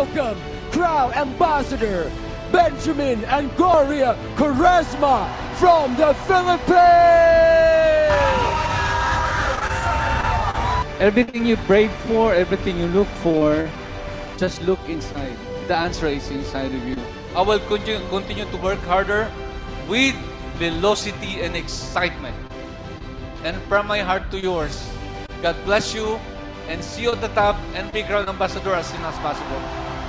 welcome Crown Ambassador Benjamin Angoria Quaresma from the Philippines! Everything you prayed for, everything you look for, just look inside. The answer is inside of you. I will continue to work harder with velocity and excitement. And from my heart to yours, God bless you and see you at the top and be Crown Ambassador as soon as possible.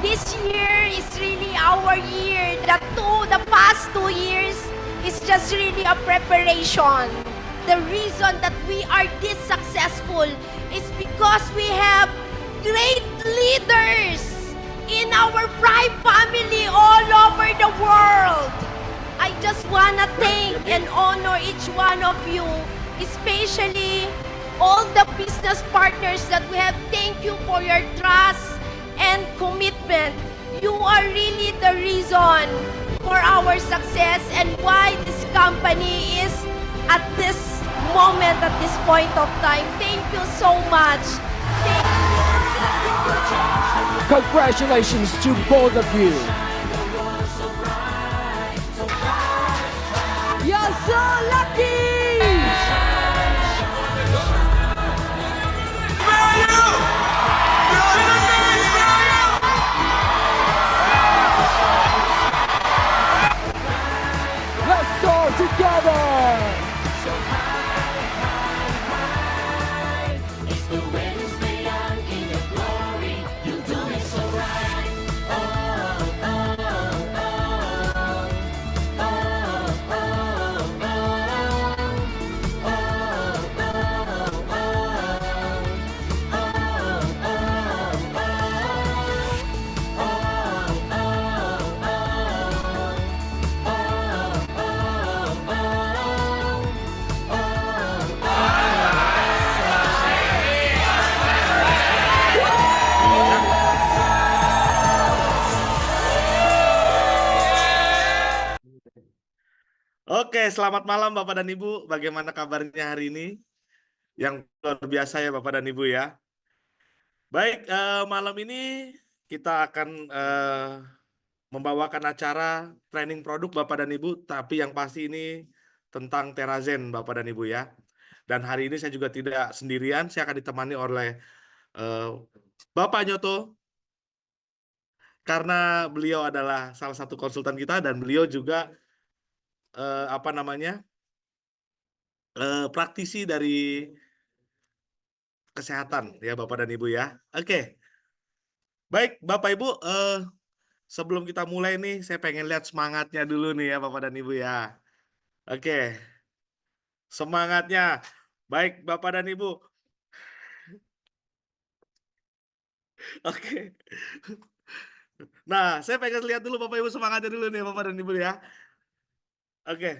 This year is really our year. The past 2 years is just really a preparation. The reason that we are this successful is because we have great leaders in our Prime family all over the world. I just wanna thank and honor each one of you, especially all the business partners that we have. Thank you for your trust and commitment. You are really the reason for our success and why this company is at this moment, at this point of time. Thank you so much. Thank you. Congratulations to both of you. You're so lucky! Let's go together! Oke, selamat malam Bapak dan Ibu. Bagaimana kabarnya hari ini? Yang luar biasa ya Bapak dan Ibu ya. Baik, malam ini kita akan membawakan acara training produk Bapak dan Ibu, tapi yang pasti ini tentang Terazen Bapak dan Ibu ya. Dan hari ini saya juga tidak sendirian, saya akan ditemani oleh Bapak Nyoto, karena beliau adalah salah satu konsultan kita dan beliau juga praktisi dari kesehatan ya Bapak dan Ibu ya. Oke. Baik Bapak Ibu, sebelum kita mulai nih saya pengen lihat semangatnya dulu nih ya Bapak dan Ibu ya. Oke. Semangatnya. Baik Bapak dan Ibu. Oke. Nah, saya pengen lihat dulu Bapak Ibu semangatnya dulu nih Bapak dan Ibu ya. Oke.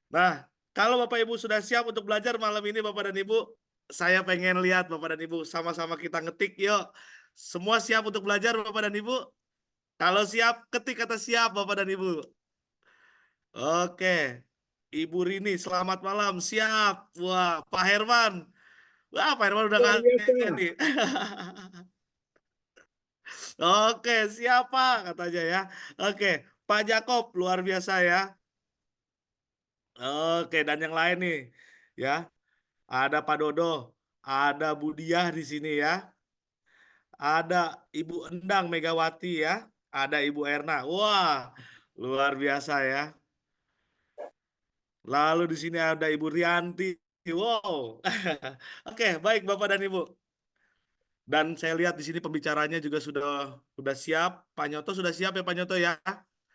Nah, kalau Bapak Ibu sudah siap untuk belajar malam ini Bapak dan Ibu, saya pengen lihat Bapak dan Ibu sama-sama kita ngetik yuk. Semua siap untuk belajar Bapak dan Ibu? Kalau siap, ketik kata siap Bapak dan Ibu. Oke. Ibu Rini, selamat malam. Siap. Wah, Pak Herman. Wah, Pak Herman udah ngantuk nih. Oke, siapa katanya ya. Oke, Pak Jakob luar biasa ya. Oke, dan yang lain nih ya. Ada Pak Dodo, ada Bu Diah di sini ya. Ada Ibu Endang Megawati ya, ada Ibu Erna. Wah, luar biasa ya. Lalu di sini ada Ibu Rianti. Wow. Oke, baik Bapak dan Ibu. Dan saya lihat di sini pembicaranya juga sudah siap. Pak Nyoto sudah siap ya Pak Nyoto ya?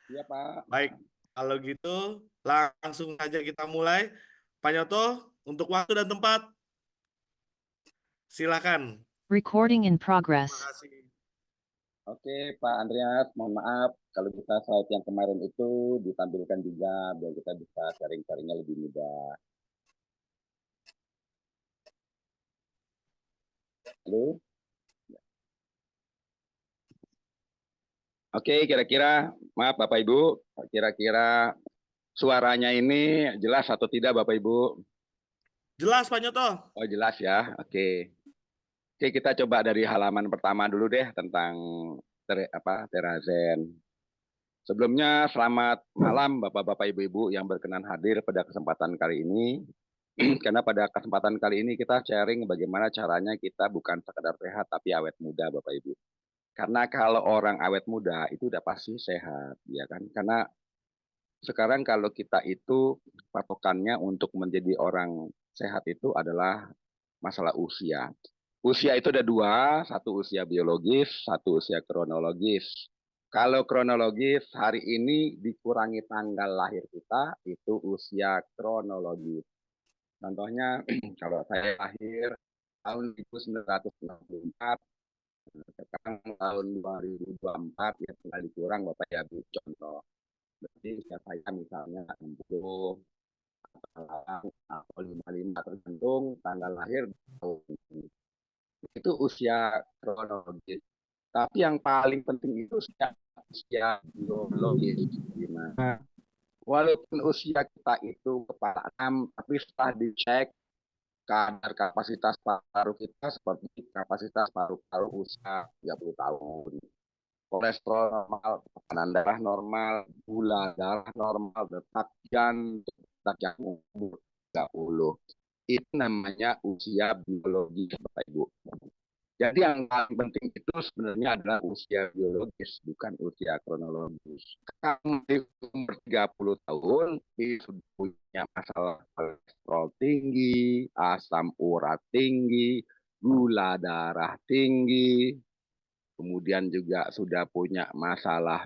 Iya Pak. Baik, kalau gitu langsung saja kita mulai. Pak Nyoto, untuk waktu dan tempat, silakan. Recording in progress. Terima kasih. Oke Pak Andreas, mohon maaf kalau kita slide yang kemarin itu ditampilkan juga biar kita bisa sharing-sharingnya lebih mudah. Halo? Oke, kira-kira, maaf Bapak Ibu, kira-kira suaranya ini jelas atau tidak Bapak Ibu? Jelas Pak Nyoto. Oh jelas ya, oke. Oke, kita coba dari halaman pertama dulu deh tentang Terazen. Sebelumnya selamat malam Bapak-bapak Ibu-ibu yang berkenan hadir pada kesempatan kali ini. Karena pada kesempatan kali ini kita sharing bagaimana caranya kita bukan sekedar sehat tapi awet muda Bapak Ibu. Karena kalau orang awet muda itu udah pasti sehat, ya kan? Karena sekarang kalau kita itu patokannya untuk menjadi orang sehat itu adalah masalah usia. Usia itu ada dua, satu usia biologis, satu usia kronologis. Kalau kronologis hari ini dikurangi tanggal lahir kita, itu usia kronologis. Contohnya kalau saya lahir tahun 1964, sekarang tahun 2024 ya tinggal dikurang Bapak ya Bu contoh. Berarti usia saya misalnya 60 atau 55 tergantung tanggal lahir tahun ini. Itu usia kronologis. Tapi yang paling penting itu usia biologis. Gimana? Walaupun usia kita itu kepala 6, tapi setelah dicek kadar kapasitas paru kita seperti kapasitas paru-paru usia 30 tahun. Kolesterol normal, tekanan darah normal, gula darah normal, detak jantung, detak jantung umur 30. Itu namanya usia biologis, Bapak Ibu. Jadi yang paling penting itu sebenarnya adalah usia biologis, bukan usia kronologis. Kamu di umur 30 tahun, sudah punya masalah kolesterol tinggi, asam urat tinggi, gula darah tinggi, kemudian juga sudah punya masalah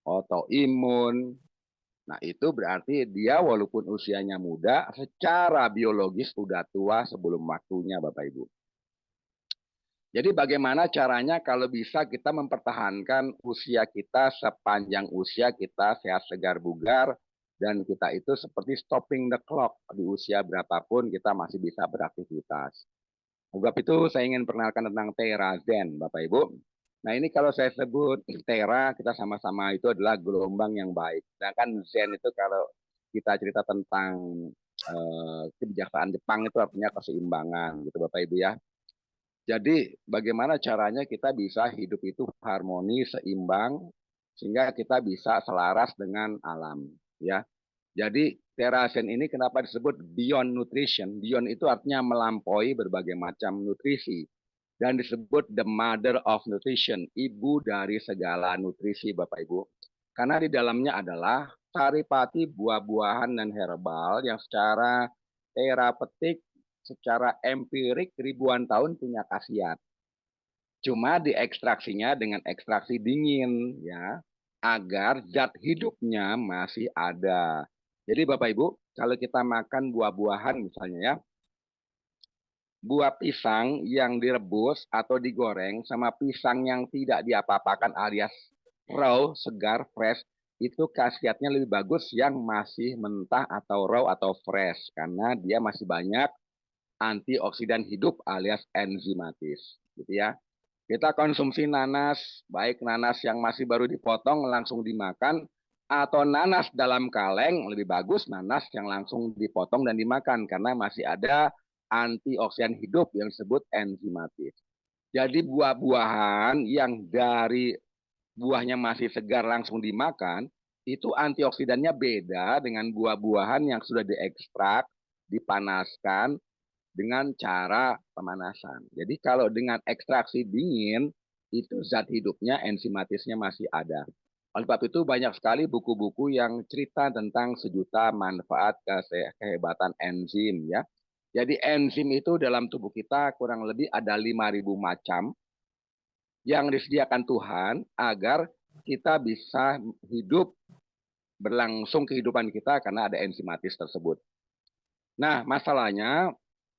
autoimun. Nah, itu berarti dia walaupun usianya muda, secara biologis sudah tua sebelum waktunya, Bapak Ibu. Jadi bagaimana caranya kalau bisa kita mempertahankan usia kita sepanjang usia kita sehat segar bugar dan kita itu seperti stopping the clock di usia berapapun kita masih bisa beraktivitas. Sebab itu saya ingin perkenalkan tentang Terazen Bapak Ibu. Nah ini kalau saya sebut Tera kita sama-sama itu adalah gelombang yang baik. Sedangkan Zen itu kalau kita cerita tentang kebijaksanaan Jepang itu artinya keseimbangan gitu Bapak Ibu ya. Jadi bagaimana caranya kita bisa hidup itu harmoni, seimbang, sehingga kita bisa selaras dengan alam. Ya. Jadi Terazen ini kenapa disebut beyond nutrition? Beyond itu artinya melampaui berbagai macam nutrisi. Dan disebut the mother of nutrition, ibu dari segala nutrisi Bapak Ibu. Karena di dalamnya adalah saripati buah-buahan dan herbal yang secara terapeutik secara empirik ribuan tahun punya khasiat. Cuma diekstraksinya dengan ekstraksi dingin ya, agar zat hidupnya masih ada. Jadi Bapak Ibu, kalau kita makan buah-buahan misalnya ya, buah pisang yang direbus atau digoreng sama pisang yang tidak diapa-apakan alias raw, segar, fresh, itu khasiatnya lebih bagus yang masih mentah atau raw atau fresh karena dia masih banyak antioksidan hidup alias enzimatis, gitu ya. Kita konsumsi nanas, baik nanas yang masih baru dipotong langsung dimakan, atau nanas dalam kaleng, lebih bagus nanas yang langsung dipotong dan dimakan, karena masih ada antioksidan hidup yang disebut enzimatis. Jadi buah-buahan yang dari buahnya masih segar langsung dimakan, itu antioksidannya beda dengan buah-buahan yang sudah diekstrak, dipanaskan, dengan cara pemanasan. Jadi kalau dengan ekstraksi dingin, itu zat hidupnya, enzimatisnya masih ada. Oleh sebab itu banyak sekali buku-buku yang cerita tentang sejuta manfaat kehebatan enzim ya. Jadi enzim itu dalam tubuh kita kurang lebih ada 5.000 macam yang disediakan Tuhan agar kita bisa hidup berlangsung kehidupan kita karena ada enzimatis tersebut. Nah, masalahnya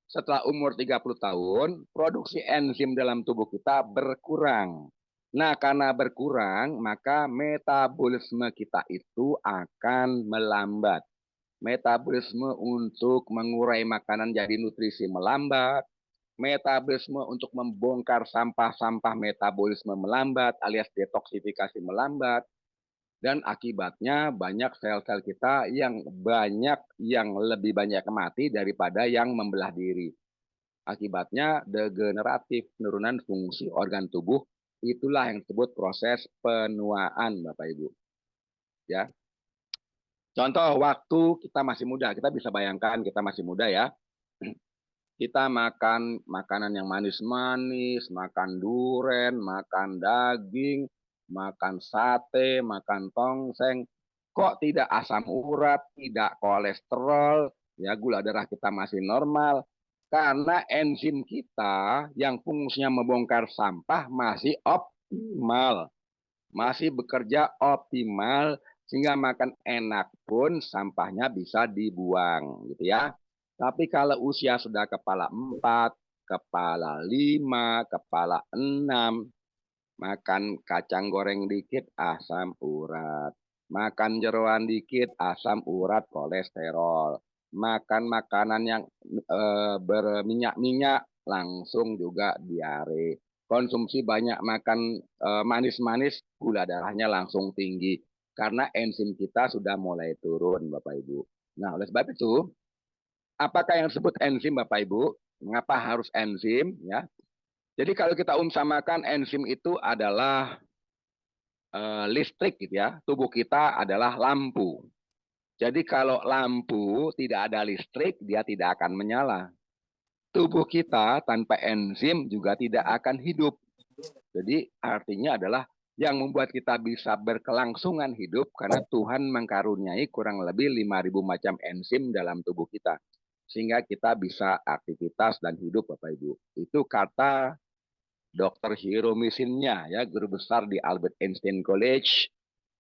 setelah umur 30 tahun, produksi enzim dalam tubuh kita berkurang. Nah, karena berkurang, maka metabolisme kita itu akan melambat. Metabolisme untuk mengurai makanan jadi nutrisi melambat. Metabolisme untuk membongkar sampah-sampah metabolisme melambat alias detoksifikasi melambat. Dan akibatnya banyak sel-sel kita yang lebih banyak mati daripada yang membelah diri. Akibatnya degeneratif, penurunan fungsi organ tubuh. Itulah yang disebut proses penuaan, Bapak Ibu. Ya. Contoh waktu kita masih muda, kita bisa bayangkan kita masih muda ya. Kita makan makanan yang manis-manis, makan duren, makan daging, makan sate, makan tongseng. Kok tidak asam urat, tidak kolesterol, ya gula darah kita masih normal. Karena enzim kita yang fungsinya membongkar sampah masih optimal. Masih bekerja optimal, sehingga makan enak pun sampahnya bisa dibuang gitu ya. Tapi kalau usia sudah kepala 4, kepala 5, kepala 6, makan kacang goreng dikit asam urat, makan jeroan dikit asam urat kolesterol, makan makanan yang berminyak-minyak langsung juga diare, konsumsi banyak makan manis-manis gula darahnya langsung tinggi karena enzim kita sudah mulai turun Bapak Ibu. Nah, oleh sebab itu apakah yang disebut enzim Bapak Ibu? Mengapa harus enzim ya? Jadi kalau kita samakan enzim itu adalah listrik gitu ya. Tubuh kita adalah lampu. Jadi kalau lampu tidak ada listrik, dia tidak akan menyala. Tubuh kita tanpa enzim juga tidak akan hidup. Jadi artinya adalah yang membuat kita bisa berkelangsungan hidup karena Tuhan mengkaruniai kurang lebih 5.000 macam enzim dalam tubuh kita. Sehingga kita bisa aktivitas dan hidup Bapak Ibu. Itu kata Dr. Hiro Mishinnya, ya, guru besar di Albert Einstein College,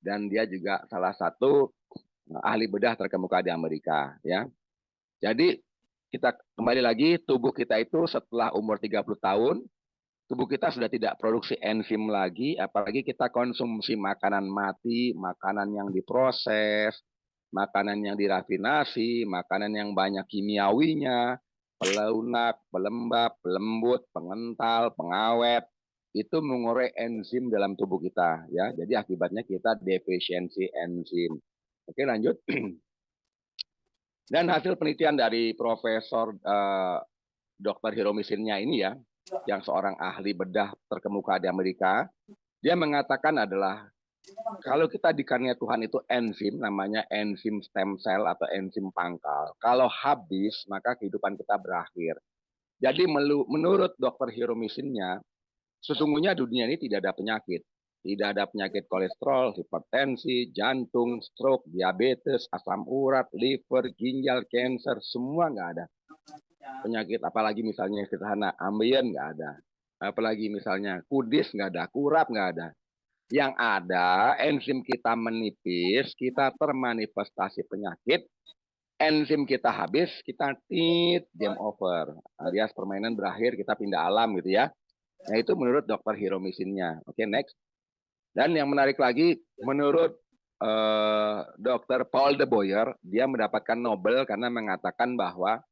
dan dia juga salah satu ahli bedah terkemuka di Amerika. Ya. Jadi kita kembali lagi, tubuh kita itu setelah umur 30 tahun, tubuh kita sudah tidak produksi enzim lagi, apalagi kita konsumsi makanan mati, makanan yang diproses, makanan yang dirafinasi, makanan yang banyak kimiawinya, pelunak, pelembab, pelembut, pengental, pengawet, itu mengurai enzim dalam tubuh kita, ya. Jadi akibatnya kita defisiensi enzim. Oke, lanjut. Dan hasil penelitian dari Profesor Dr. Hiro Mishinnya ini ya, yang seorang ahli bedah terkemuka di Amerika, dia mengatakan adalah kalau kita dikaruniai Tuhan itu enzim, namanya enzim stem cell atau enzim pangkal. Kalau habis, maka kehidupan kita berakhir. Jadi menurut Dr. Hiro Mishinnya, sesungguhnya dunia ini tidak ada penyakit. Tidak ada penyakit kolesterol, hipertensi, jantung, stroke, diabetes, asam urat, liver, ginjal, kanker, semua nggak ada. Penyakit apalagi misalnya yang sederhana, ambien nggak ada. Apalagi misalnya kudis nggak ada, kurap nggak ada. Yang ada enzim kita menipis, kita termanifestasi penyakit, enzim kita habis, kita game over, alias permainan berakhir, kita pindah alam gitu ya. Nah itu menurut Dr. Hiro Mishinnya. Oke, next. Dan yang menarik lagi, menurut Dr. Paul de Boyer, dia mendapatkan Nobel karena mengatakan bahwa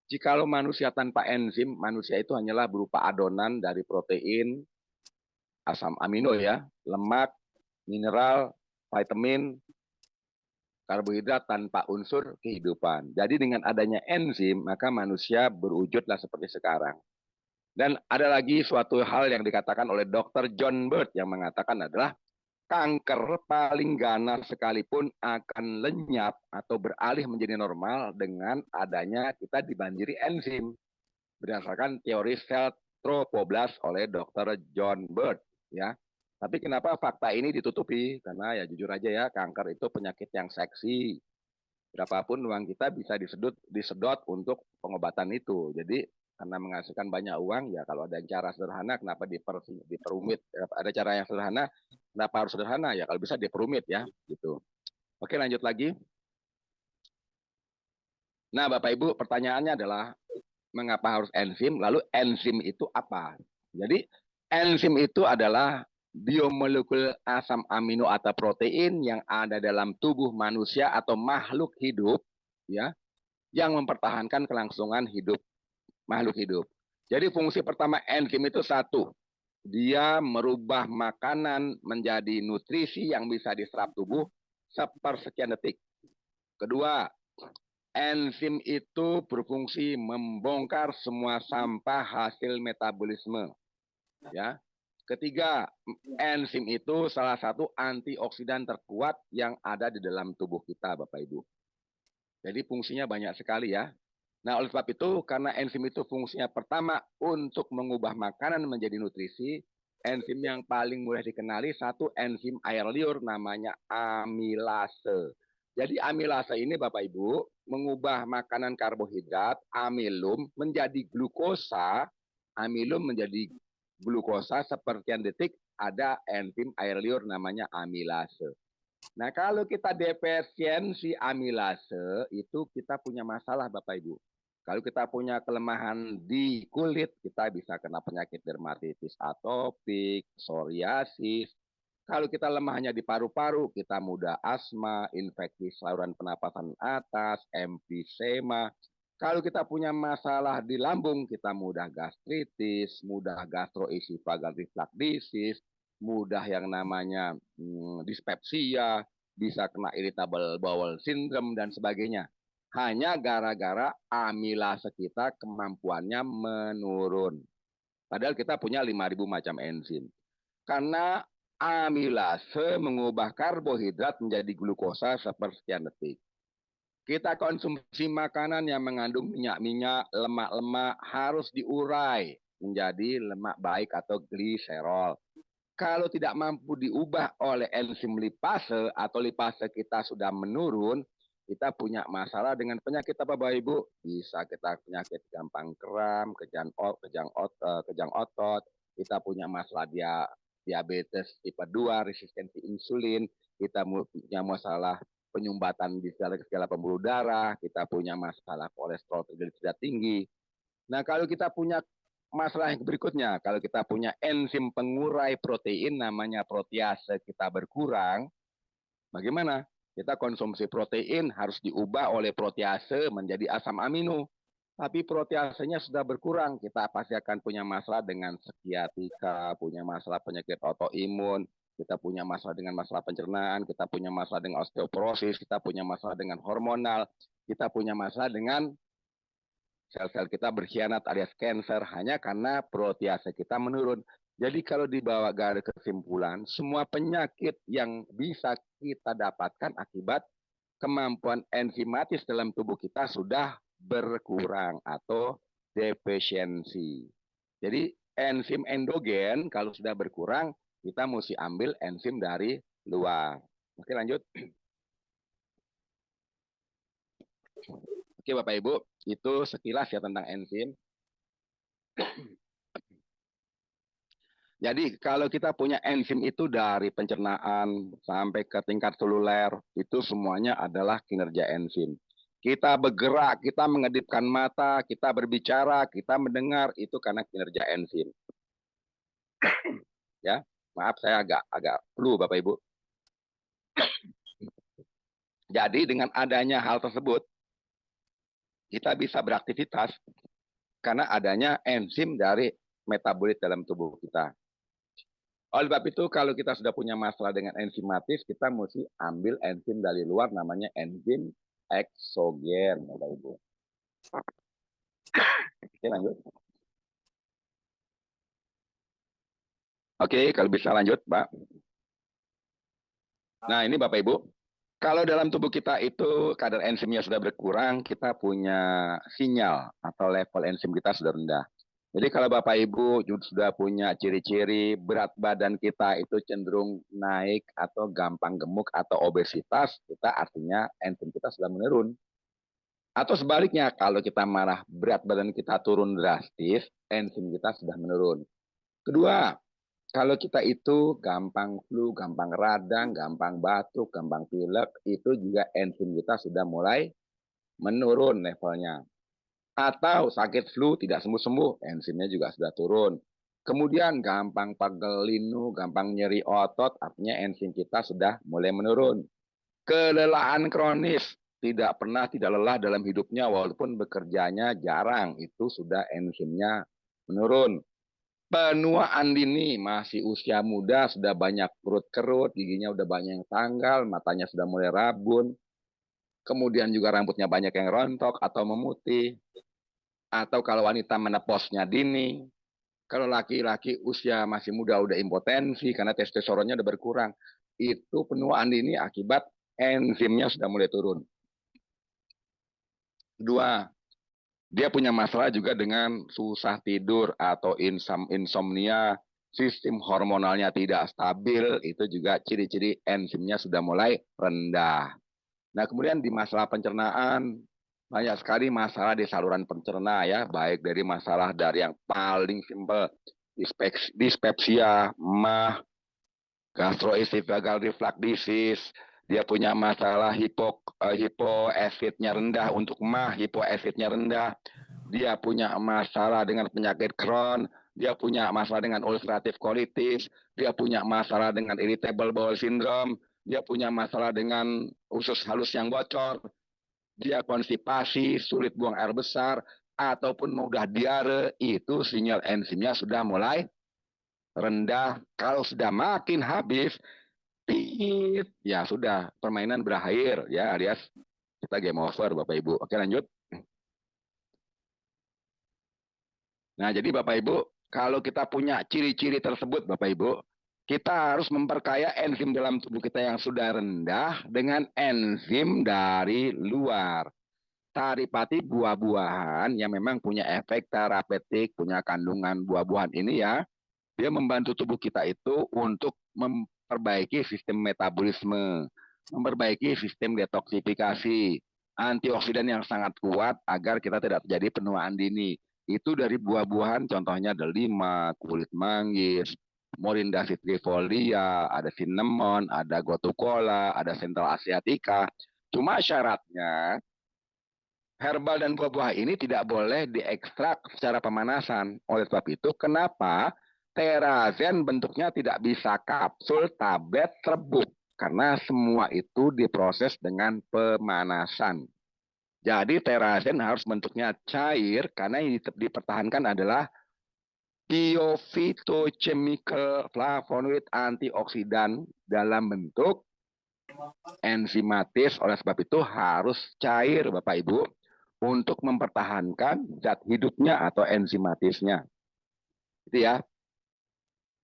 jikalau manusia tanpa enzim, manusia itu hanyalah berupa adonan dari protein, asam amino ya, lemak, mineral, vitamin, karbohidrat tanpa unsur kehidupan. Jadi dengan adanya enzim, maka manusia berwujudlah seperti sekarang. Dan ada lagi suatu hal yang dikatakan oleh Dr. John Bird yang mengatakan adalah kanker paling ganas sekalipun akan lenyap atau beralih menjadi normal dengan adanya kita dibanjiri enzim. Berdasarkan teori sel trofoblast oleh Dr. John Bird. Ya, tapi kenapa fakta ini ditutupi? Karena ya jujur aja ya, kanker itu penyakit yang seksi. Berapapun uang kita bisa disedot untuk pengobatan itu. Jadi karena menghasilkan banyak uang, ya kalau ada cara sederhana, kenapa diperumit? Ada cara yang sederhana, kenapa harus sederhana? Ya kalau bisa diperumit ya, gitu. Oke, lanjut lagi. Nah, Bapak Ibu, pertanyaannya adalah mengapa harus enzim? Lalu enzim itu apa? Jadi enzim itu adalah biomolekul asam amino atau protein yang ada dalam tubuh manusia atau makhluk hidup, ya, yang mempertahankan kelangsungan hidup makhluk hidup. Jadi fungsi pertama enzim itu satu, dia merubah makanan menjadi nutrisi yang bisa diserap tubuh sepersekian detik. Kedua, enzim itu berfungsi membongkar semua sampah hasil metabolisme. Ya. Ketiga, enzim itu salah satu antioksidan terkuat yang ada di dalam tubuh kita, Bapak Ibu. Jadi fungsinya banyak sekali ya. Nah, oleh sebab itu, karena enzim itu fungsinya pertama untuk mengubah makanan menjadi nutrisi, enzim yang paling mudah dikenali satu enzim air liur namanya amilase. Jadi amilase ini Bapak Ibu mengubah makanan karbohidrat amilum menjadi glukosa, amilum menjadi glukosa sepersekian detik ada enzim air liur namanya amilase. Nah, kalau kita defisiensi amilase itu kita punya masalah Bapak Ibu. Kalau kita punya kelemahan di kulit, kita bisa kena penyakit dermatitis atopik, psoriasis. Kalau kita lemahnya di paru-paru, kita mudah asma, infeksi saluran pernapasan atas, emfisema. Kalau kita punya masalah di lambung, kita mudah gastritis, mudah gastroesophageal reflux disease, mudah yang namanya dispepsia, bisa kena irritable bowel syndrome, dan sebagainya. Hanya gara-gara amilase kita kemampuannya menurun. Padahal kita punya 5.000 macam enzim. Karena amilase mengubah karbohidrat menjadi glukosa sepersekian detik. Kita konsumsi makanan yang mengandung minyak-minyak, lemak-lemak harus diurai menjadi lemak baik atau gliserol. Kalau tidak mampu diubah oleh enzim lipase atau lipase kita sudah menurun, kita punya masalah dengan penyakit apa Bapak Ibu? Bisa kita penyakit gampang kram, kejang otot, kita punya masalah diabetes tipe 2, resistensi insulin, kita punya masalah penyumbatan di segala pembuluh darah, kita punya masalah kolesterol triglycerida tinggi. Nah, kalau kita punya masalah yang berikutnya, kalau kita punya enzim pengurai protein namanya protease kita berkurang, bagaimana? Kita konsumsi protein harus diubah oleh protease menjadi asam amino. Tapi proteasenya sudah berkurang, kita pasti akan punya masalah dengan sciatica, punya masalah penyakit autoimun, kita punya masalah dengan masalah pencernaan, kita punya masalah dengan osteoporosis, kita punya masalah dengan hormonal, kita punya masalah dengan sel-sel kita berkhianat alias cancer hanya karena protease kita menurun. Jadi kalau dibawa garis kesimpulan, semua penyakit yang bisa kita dapatkan akibat kemampuan enzimatis dalam tubuh kita sudah berkurang atau defisiensi. Jadi enzim endogen kalau sudah berkurang, kita mesti ambil enzim dari luar. Oke, lanjut. Oke Bapak Ibu, itu sekilas ya tentang enzim. Jadi kalau kita punya enzim itu dari pencernaan sampai ke tingkat seluler, itu semuanya adalah kinerja enzim. Kita bergerak, kita mengedipkan mata, kita berbicara, kita mendengar, itu karena kinerja enzim. Ya, maaf saya agak flu Bapak Ibu. Jadi dengan adanya hal tersebut, kita bisa beraktivitas karena adanya enzim dari metabolit dalam tubuh kita. Oleh sebab itu, kalau kita sudah punya masalah dengan enzimatis, kita mesti ambil enzim dari luar, namanya enzim eksogen, Bapak Ibu. Oke, lanjut. Oke, kalau bisa lanjut, Pak. Nah, ini Bapak Ibu. Kalau dalam tubuh kita itu kadar enzimnya sudah berkurang, kita punya sinyal atau level enzim kita sudah rendah. Jadi kalau Bapak Ibu sudah punya ciri-ciri berat badan kita itu cenderung naik atau gampang gemuk atau obesitas, kita artinya enzim kita sudah menurun. Atau sebaliknya, kalau kita marah berat badan kita turun drastis, enzim kita sudah menurun. Kedua, kalau kita itu gampang flu, gampang radang, gampang batuk, gampang pilek, itu juga enzim kita sudah mulai menurun levelnya. Atau sakit flu tidak sembuh-sembuh, enzimnya juga sudah turun. Kemudian gampang pegel linu, gampang nyeri otot, artinya enzim kita sudah mulai menurun. Kelelahan kronis, tidak lelah dalam hidupnya walaupun bekerjanya jarang, itu sudah enzimnya menurun. Penuaan dini, masih usia muda, sudah banyak perut kerut, giginya udah banyak yang tanggal, matanya sudah mulai rabun. kemudian juga rambutnya banyak yang rontok atau memutih, atau kalau wanita menopausnya dini, kalau laki-laki usia masih muda udah impotensi karena testosteronnya udah berkurang, itu penuaan dini akibat enzimnya sudah mulai turun. Kedua, dia punya masalah juga dengan susah tidur atau insomnia, sistem hormonalnya tidak stabil, itu juga ciri-ciri enzimnya sudah mulai rendah. Nah, kemudian di masalah pencernaan, banyak sekali masalah di saluran pencerna ya, baik dari masalah dari yang paling simpel, dispepsia, MAH, gastroesophageal reflux disease, dia punya masalah hipoacidnya rendah untuk MAH, hipoacidnya rendah, dia punya masalah dengan penyakit Crohn, dia punya masalah dengan ulcerative colitis, dia punya masalah dengan irritable bowel syndrome, dia punya masalah dengan usus halus yang bocor, dia konstipasi, sulit buang air besar, ataupun mudah diare, itu sinyal enzimnya sudah mulai rendah. Kalau sudah makin habis, ya sudah, permainan berakhir, ya alias kita game over, Bapak Ibu. Oke, lanjut. Nah, jadi Bapak Ibu, kalau kita punya ciri-ciri tersebut, Bapak Ibu, kita harus memperkaya enzim dalam tubuh kita yang sudah rendah dengan enzim dari luar. Saripati buah-buahan yang memang punya efek terapeutik, punya kandungan buah-buahan ini ya, dia membantu tubuh kita itu untuk memperbaiki sistem metabolisme, memperbaiki sistem detoksifikasi, antioksidan yang sangat kuat agar kita tidak terjadi penuaan dini. Itu dari buah-buahan, contohnya delima, kulit manggis, Morinda citrifolia, ada cinnamon, ada gotukola, ada Central asiatica. Cuma syaratnya herbal dan buah-buah ini tidak boleh diekstrak secara pemanasan. Oleh sebab itu, kenapa Terazen bentuknya tidak bisa kapsul, tablet, serbuk? Karena semua itu diproses dengan pemanasan. Jadi Terazen harus bentuknya cair karena yang dipertahankan adalah biophytochemical flavonoid antioksidan dalam bentuk enzimatis. Oleh sebab itu harus cair, Bapak Ibu, untuk mempertahankan zat hidupnya atau enzimatisnya. Itu ya.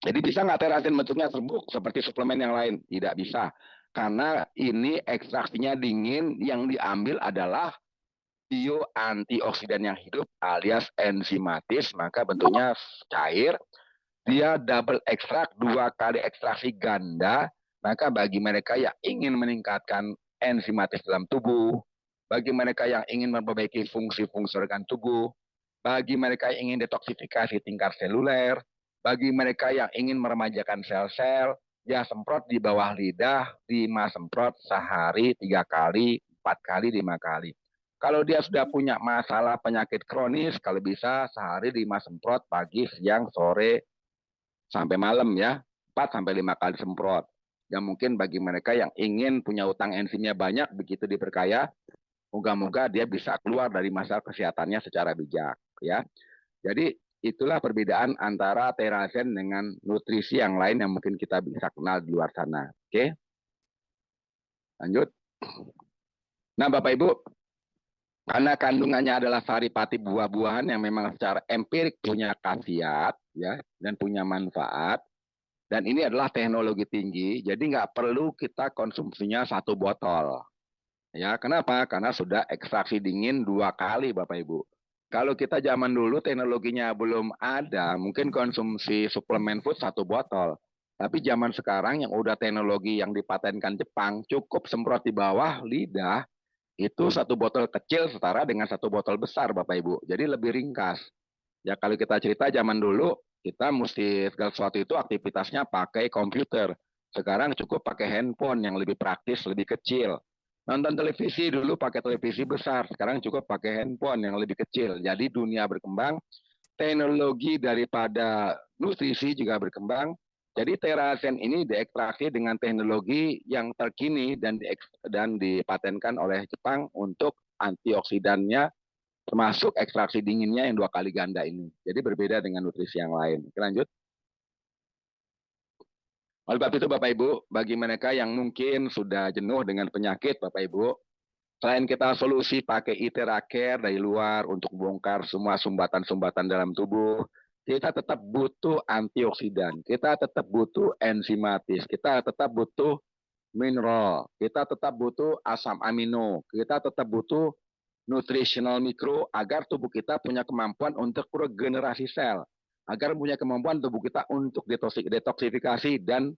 Jadi bisa nggak Terazen bentuknya serbuk seperti suplemen yang lain? Tidak bisa. Karena ini ekstraksinya dingin, yang diambil adalah bio antioksidan yang hidup alias enzimatis, maka bentuknya cair. Dia double ekstrak, 2 kali ekstraksi ganda. Maka bagi mereka yang ingin meningkatkan enzimatis dalam tubuh, bagi mereka yang ingin memperbaiki fungsi-fungsi organ tubuh, bagi mereka yang ingin detoksifikasi tingkat seluler, bagi mereka yang ingin meremajakan sel-sel, ya semprot di bawah lidah, 5 semprot sehari, 3 kali, 4 kali, 5 kali. Kalau dia sudah punya masalah penyakit kronis, kalau bisa sehari 5 semprot pagi, siang, sore, sampai malam ya. 4 sampai 5 kali semprot. Yang mungkin bagi mereka yang ingin punya utang enzimnya banyak, begitu diperkaya, moga-moga dia bisa keluar dari masalah kesehatannya secara bijak ya. Jadi itulah perbedaan antara Terazen dengan nutrisi yang lain yang mungkin kita bisa kenal di luar sana. Oke. Lanjut. Nah, Bapak Ibu, karena kandungannya adalah saripati buah-buahan yang memang secara empirik punya khasiat ya dan punya manfaat, dan ini adalah teknologi tinggi, jadi nggak perlu kita konsumsinya 1 botol. Ya, kenapa? Karena sudah ekstraksi dingin 2 kali, Bapak Ibu. Kalau kita zaman dulu teknologinya belum ada, mungkin konsumsi suplemen food 1 botol. Tapi zaman sekarang yang udah teknologi yang dipatenkan Jepang, cukup semprot di bawah lidah, itu 1 botol kecil setara dengan 1 botol besar, Bapak Ibu. Jadi lebih ringkas. Ya kalau kita cerita zaman dulu, kita mesti segala sesuatu itu aktivitasnya pakai komputer. Sekarang cukup pakai handphone yang lebih praktis, lebih kecil. Nonton televisi dulu pakai televisi besar, sekarang cukup pakai handphone yang lebih kecil. Jadi dunia berkembang, teknologi daripada nutrisi juga berkembang. Jadi Terazen ini diekstraksi dengan teknologi yang terkini dan dipatenkan oleh Jepang untuk antioksidannya, termasuk ekstraksi dinginnya yang 2 kali ganda ini. Jadi berbeda dengan nutrisi yang lain. Oke, lanjut. Oleh sebab itu Bapak Ibu, bagi mereka yang mungkin sudah jenuh dengan penyakit Bapak Ibu, Selain kita solusi pakai Iteracare dari luar untuk bongkar semua sumbatan-sumbatan dalam tubuh, kita tetap butuh antioksidan, kita tetap butuh enzimatis, kita tetap butuh mineral, kita tetap butuh asam amino, kita tetap butuh nutritional mikro agar tubuh kita punya kemampuan untuk regenerasi sel, agar punya kemampuan tubuh kita untuk detoksifikasi dan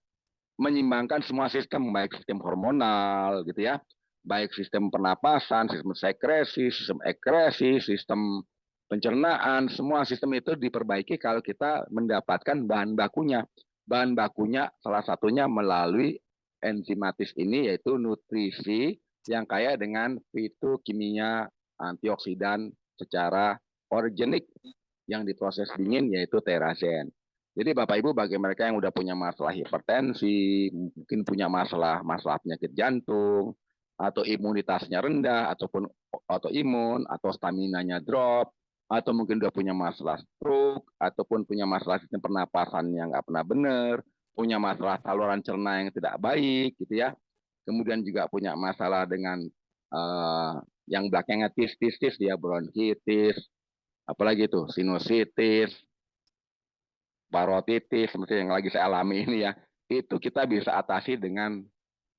menyimbangkan semua sistem, baik sistem hormonal gitu ya, baik sistem pernapasan, sistem sekresi, sistem ekresi, sistem pencernaan, semua sistem itu diperbaiki kalau kita mendapatkan bahan bakunya. Bahan bakunya salah satunya melalui enzimatis ini, yaitu nutrisi yang kaya dengan fitokimia antioksidan secara organik yang diproses dingin, yaitu terazen. Jadi Bapak Ibu, bagi mereka yang udah punya masalah hipertensi, mungkin punya masalah penyakit jantung, atau imunitasnya rendah, ataupun autoimun, atau staminanya drop, atau mungkin udah punya masalah stroke, ataupun punya masalah sistem pernapasan yang nggak pernah benar, punya masalah saluran cerna yang tidak baik, gitu ya. Kemudian juga punya masalah dengan yang belakangnya tis dia bronkitis, apalagi itu sinusitis, parotitis, seperti yang lagi saya alami ini ya. Itu kita bisa atasi dengan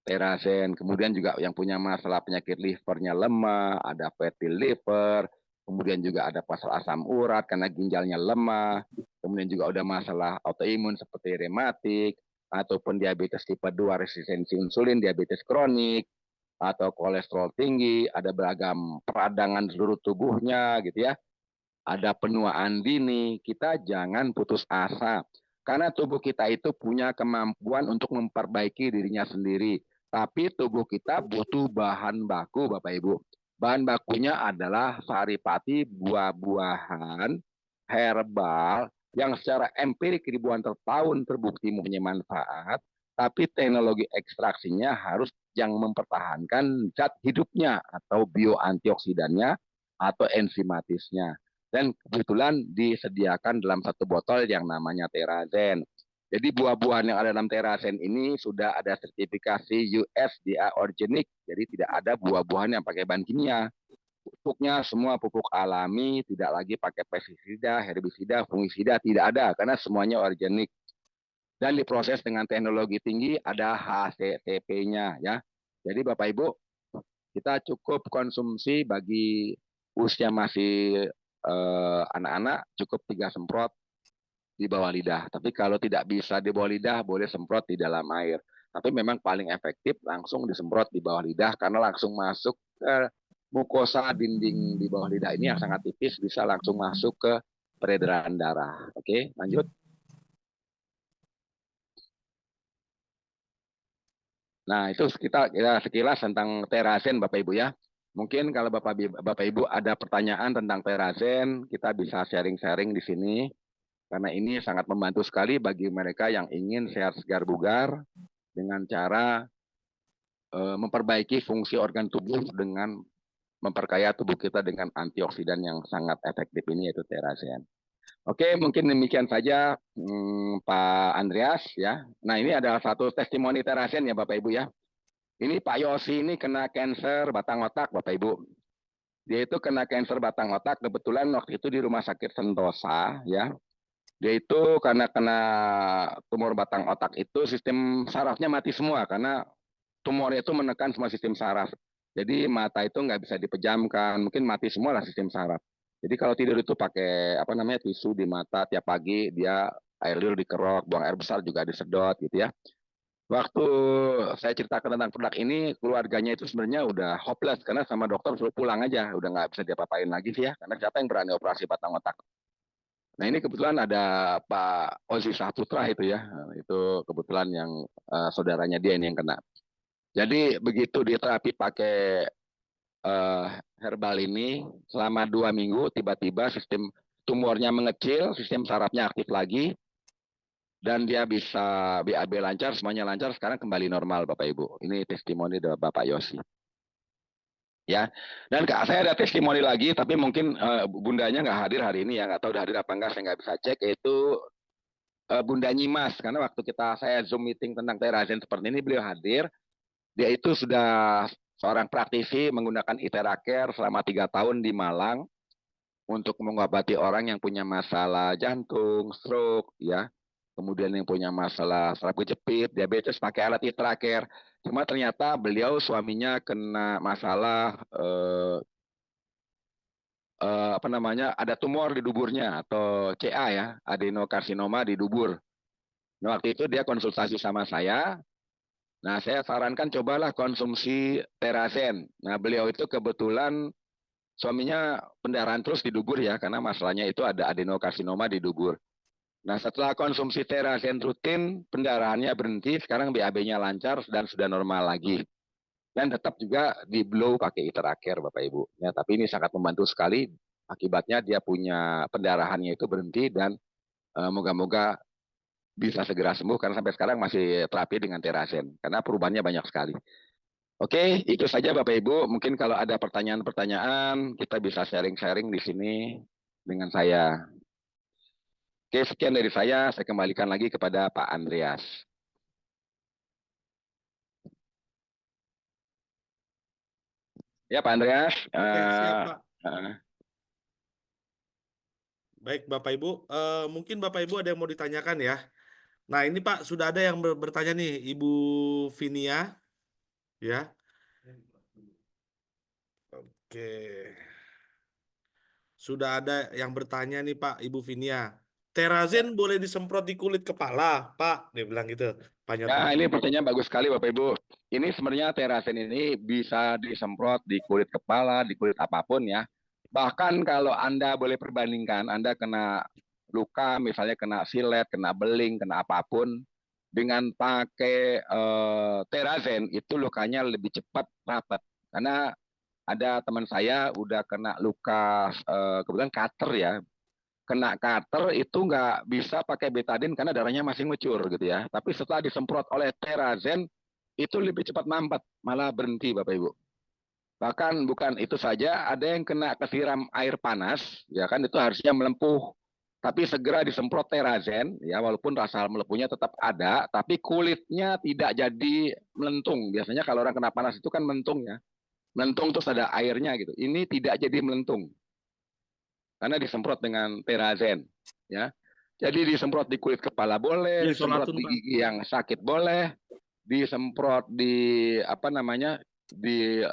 terazen. Kemudian juga yang punya masalah penyakit livernya lemah, ada fatty liver, kemudian juga ada masalah asam urat karena ginjalnya lemah, kemudian juga ada masalah autoimun seperti rematik, ataupun diabetes tipe 2 resistensi insulin, diabetes kronik, atau kolesterol tinggi, ada beragam peradangan seluruh tubuhnya gitu ya. Ada penuaan dini, kita jangan putus asa. Karena tubuh kita itu punya kemampuan untuk memperbaiki dirinya sendiri. Tapi tubuh kita butuh bahan baku, Bapak Ibu. Bahan bakunya adalah saripati, buah-buahan, herbal, yang secara empirik ribuan tahun terbukti mempunyai manfaat, tapi teknologi ekstraksinya harus yang mempertahankan zat hidupnya atau bioantioksidannya atau enzimatisnya. Dan kebetulan disediakan dalam satu botol yang namanya terazen. Jadi buah-buahan yang ada dalam terazen ini sudah ada sertifikasi USDA organic, jadi tidak ada buah-buahan yang pakai bahan kimia. Pupuknya semua pupuk alami, tidak lagi pakai pestisida, herbisida, fungisida, tidak ada karena semuanya organik. Dan diproses dengan teknologi tinggi, ada HACCP-nya ya. Jadi Bapak Ibu, kita cukup konsumsi bagi usia masih anak-anak cukup 3 semprot di bawah lidah. Tapi kalau tidak bisa di bawah lidah, boleh semprot di dalam air. Tapi memang paling efektif langsung disemprot di bawah lidah karena langsung masuk ke mukosa dinding di bawah lidah ini yang sangat tipis, bisa langsung masuk ke peredaran darah. Oke, lanjut. Nah, itu kita sekilas tentang terazen Bapak Ibu ya. Mungkin kalau Bapak Ibu ada pertanyaan tentang terazen, kita bisa sharing-sharing di sini. Karena ini sangat membantu sekali bagi mereka yang ingin sehat segar bugar dengan cara memperbaiki fungsi organ tubuh dengan memperkaya tubuh kita dengan antioksidan yang sangat efektif ini, yaitu terazen. Oke, mungkin demikian saja Pak Andreas ya. Nah, ini adalah satu testimoni terazen ya Bapak Ibu ya. Ini Pak Yosi ini kena kanker batang otak Bapak Ibu. Dia itu kena kanker batang otak, kebetulan waktu itu di Rumah Sakit Sentosa ya. Dia itu karena kena tumor batang otak itu sistem sarafnya mati semua karena tumornya itu menekan semua sistem saraf. Jadi mata itu nggak bisa dipejamkan, mungkin mati semua lah sistem saraf. Jadi kalau tidur itu pakai tisu di mata tiap pagi, dia air liur dikerok, buang air besar juga disedot gitu ya. Waktu saya ceritakan tentang produk ini, keluarganya itu sebenarnya udah hopeless karena sama dokter suruh pulang aja, udah nggak bisa diapa-apain lagi sih ya, karena siapa yang berani operasi batang otak. Nah ini kebetulan ada Pak Ozi Saputra itu ya, itu kebetulan yang saudaranya dia ini yang kena. Jadi begitu diterapi pakai herbal ini, selama 2 minggu tiba-tiba sistem tumornya mengecil, sistem sarafnya aktif lagi, dan dia bisa BAB lancar, semuanya lancar, sekarang kembali normal Bapak Ibu. Ini testimoni dari Bapak Yosi. Ya, dan saya ada testimoni lagi, tapi mungkin bundanya nggak hadir hari ini ya, nggak tahu udah hadir apa enggak, saya nggak bisa cek, yaitu Bunda Nyimas, karena waktu saya Zoom meeting tentang terazen seperti ini, beliau hadir, dia itu sudah seorang praktisi menggunakan Iteracare selama 3 tahun di Malang untuk mengobati orang yang punya masalah jantung, stroke, ya. Kemudian yang punya masalah saraf kejepit, diabetes pakai alat Iteracare. Cuma ternyata beliau suaminya kena masalah ada tumor di duburnya atau CA ya, adenokarsinoma di dubur. Nah, waktu itu dia konsultasi sama saya. Nah, saya sarankan cobalah konsumsi Terazen. Nah, beliau itu kebetulan suaminya pendarahan terus di dubur ya, karena masalahnya itu ada adenokarsinoma di dubur. Nah, setelah konsumsi Terazen rutin, pendarahannya berhenti, sekarang BAB-nya lancar dan sudah normal lagi. Dan tetap juga di blow pakai Iteracare, Bapak Ibu. Ya, tapi ini sangat membantu sekali. Akibatnya dia punya pendarahannya itu berhenti dan moga-moga bisa segera sembuh karena sampai sekarang masih terapi dengan Terazen karena perubahannya banyak sekali. Oke, itu saja Bapak Ibu. Mungkin kalau ada pertanyaan-pertanyaan kita bisa sharing-sharing di sini dengan saya. Oke, sekian dari saya kembalikan lagi kepada Pak Andreas. Ya Pak Andreas. Oke, siap Pak. Baik Bapak Ibu, mungkin Bapak Ibu ada yang mau ditanyakan ya. Nah ini Pak, sudah ada yang bertanya nih, Ibu Vinia. Ya. Oke. Sudah ada yang bertanya nih Pak, Ibu Vinia. Terazen boleh disemprot di kulit kepala, Pak? Dia bilang gitu, Pak Nyoto. Nah, ini pertanyaan bagus sekali Bapak Ibu. Ini sebenarnya Terazen ini bisa disemprot di kulit kepala, di kulit apapun ya. Bahkan kalau Anda boleh perbandingkan, Anda kena luka, misalnya kena silet, kena beling, kena apapun, dengan pakai Terazen itu lukanya lebih cepat rapat. Karena ada teman saya udah kena luka, kebetulan cutter ya, kena cutter itu nggak bisa pakai betadine karena darahnya masih ngucur gitu ya. Tapi setelah disemprot oleh Terazen itu lebih cepat mampet, malah berhenti Bapak Ibu. Bahkan bukan itu saja, ada yang kena kesiram air panas, ya kan itu harusnya melempuh. Tapi segera disemprot Terazen, ya walaupun rasa melepuhnya tetap ada, tapi kulitnya tidak jadi melentung. Biasanya kalau orang kena panas itu kan melentung ya. Melentung terus ada airnya gitu. Ini tidak jadi melentung. Karena disemprot dengan Terazen, ya. Jadi disemprot di kulit kepala boleh, disemprot di gigi yang sakit boleh, disemprot di di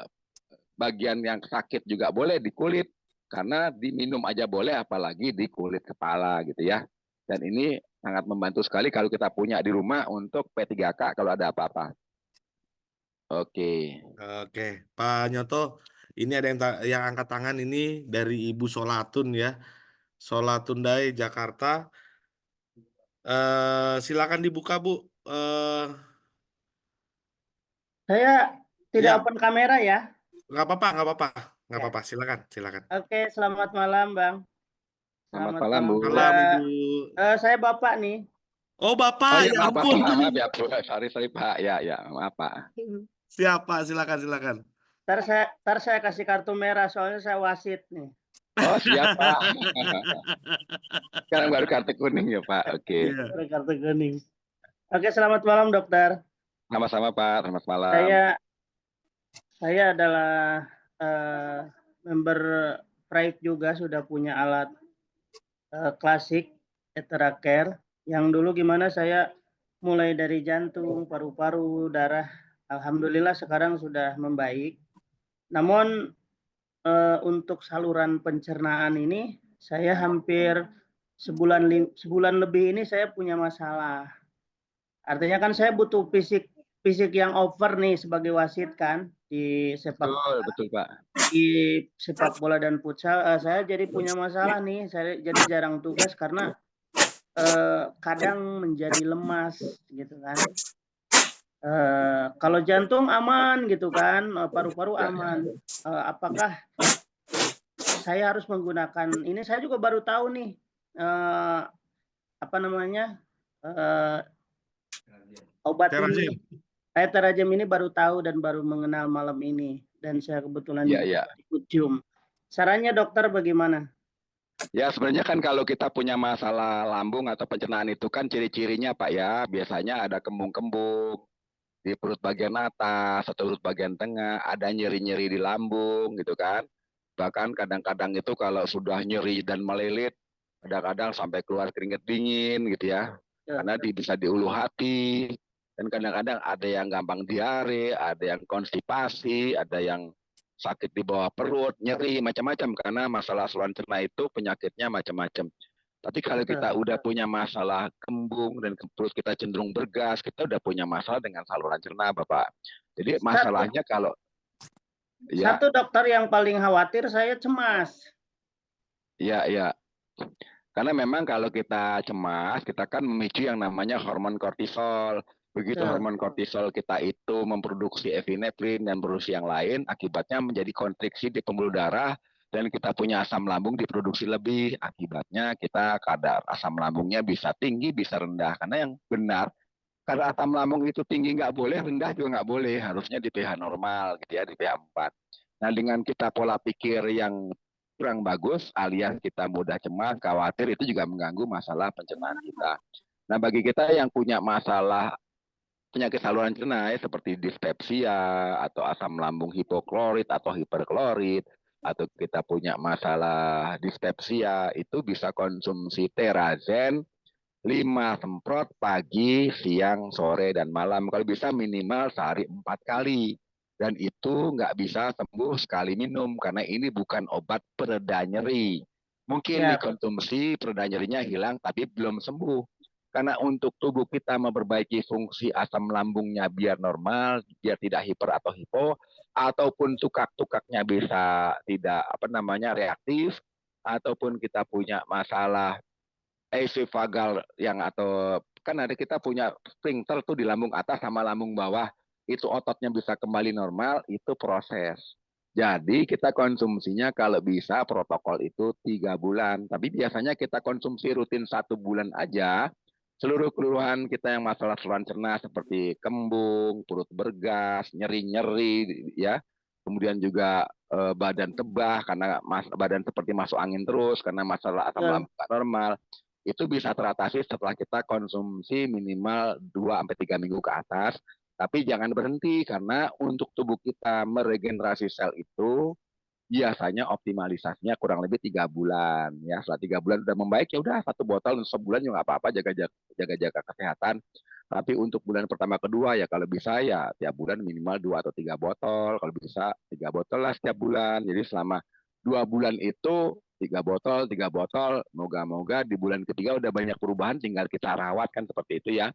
bagian yang sakit juga boleh di kulit, karena diminum aja boleh apalagi di kulit kepala gitu ya. Dan ini sangat membantu sekali kalau kita punya di rumah untuk P3K kalau ada apa-apa. Oke. Oke, Pak Nyoto, ini ada yang angkat tangan ini dari Ibu Solatun ya. Solatun Dai, Jakarta. Silakan dibuka, Bu. Saya tidak Ya. open kamera ya. Nggak apa-apa, nggak apa-apa. Nggak Ya. apa-apa, silakan. Oke, selamat malam, Bang. Selamat malam, Bu. Malam, Ibu. Saya Bapak nih. Oh, Bapak, ya maaf, ampun. maaf ya, Bu. Sorry, Pak. Ya, maaf, Pak. Siap, Pak. Silakan. Ntar saya kasih kartu merah, soalnya saya wasit nih. Oh, siap, Pak. Sekarang baru kartu kuning ya, Pak. Oke. Iya. Kartu kuning. Oke, selamat malam, Dokter. Sama-sama, Pak. Selamat malam. Saya adalah member Pride juga, sudah punya alat klasik Iteracare. Yang dulu gimana saya mulai dari jantung, paru-paru, darah. Alhamdulillah sekarang sudah membaik. Namun untuk saluran pencernaan ini saya hampir sebulan lebih ini saya punya masalah. Artinya kan saya butuh fisik yang over nih sebagai wasit kan di sepak betul Pak. Di sepak bola dan futsal. Saya jadi punya masalah nih. Saya jadi jarang tugas karena kadang menjadi lemas gitu kan. Kalau jantung aman gitu kan, paru-paru aman. Apakah saya harus menggunakan ini? Saya juga baru tahu nih obat ini. Saya Terazen ini baru tahu dan baru mengenal malam ini, dan saya kebetulan ikut Zoom. Sarannya dokter bagaimana? Ya sebenarnya kan kalau kita punya masalah lambung atau pencernaan itu kan ciri-cirinya Pak ya, biasanya ada kembung-kembung, di perut bagian atas atau perut bagian tengah, ada nyeri-nyeri di lambung gitu kan. Bahkan kadang-kadang itu kalau sudah nyeri dan melilit, kadang-kadang sampai keluar keringat dingin gitu ya. Karena bisa di ulu hati, dan kadang-kadang ada yang gampang diare, ada yang konstipasi, ada yang sakit di bawah perut, nyeri, macam-macam. Karena masalah saluran cerna itu penyakitnya macam-macam. Tapi kalau kita udah punya masalah kembung dan perut kita cenderung bergas, kita udah punya masalah dengan saluran cerna, Bapak. Jadi masalahnya kalau ya, Satu dokter yang paling khawatir saya cemas. ya. Karena memang kalau kita cemas, kita kan memicu yang namanya hormon kortisol. Begitu hormon kortisol kita itu memproduksi epinefrin dan produksi yang lain, akibatnya menjadi kontriksi di pembuluh darah, dan kita punya asam lambung diproduksi lebih. Akibatnya kita kadar asam lambungnya bisa tinggi, bisa rendah. Karena yang benar, kadar asam lambung itu tinggi nggak boleh, rendah juga nggak boleh. Harusnya di pH normal, gitu ya, di pH 4. Nah, dengan kita pola pikir yang kurang bagus, alias kita mudah cemas, khawatir, itu juga mengganggu masalah pencernaan kita. Nah, bagi kita yang punya masalah penyakit saluran cerna seperti dispepsia atau asam lambung hipoklorit atau hiperklorit, atau kita punya masalah dispepsia, itu bisa konsumsi Terazen 5 semprot pagi, siang, sore, dan malam. Kalau bisa minimal sehari 4 kali. Dan itu nggak bisa sembuh sekali minum, karena ini bukan obat pereda nyeri. Mungkin dikonsumsi, pereda nyerinya hilang, tapi belum sembuh. Karena untuk tubuh kita memperbaiki fungsi asam lambungnya biar normal, biar tidak hiper atau hipo, ataupun tukak-tukaknya bisa tidak reaktif, ataupun kita punya masalah esofagal yang atau kan ada kita punya sphincter tuh di lambung atas sama lambung bawah, itu ototnya bisa kembali normal, itu proses. Jadi kita konsumsinya kalau bisa protokol itu 3 bulan, tapi biasanya kita konsumsi rutin 1 bulan aja. Seluruh keluhan kita yang masalah saluran cerna seperti kembung, perut bergas, nyeri-nyeri ya, kemudian juga badan tebah karena badan seperti masuk angin terus karena masalah asam lambung normal, itu bisa teratasi setelah kita konsumsi minimal 2-3 minggu ke atas. Tapi jangan berhenti, karena untuk tubuh kita meregenerasi sel itu biasanya optimalisasinya kurang lebih 3 bulan. Ya, setelah 3 bulan udah membaik, ya udah 1 botol sebulan juga nggak apa-apa, jaga kesehatan. Tapi untuk bulan pertama kedua ya kalau bisa ya tiap bulan minimal 2 atau 3 botol. Kalau bisa 3 botol lah setiap bulan. Jadi selama 2 bulan itu 3 botol, moga-moga di bulan ketiga udah banyak perubahan, tinggal kita rawat kan seperti itu ya.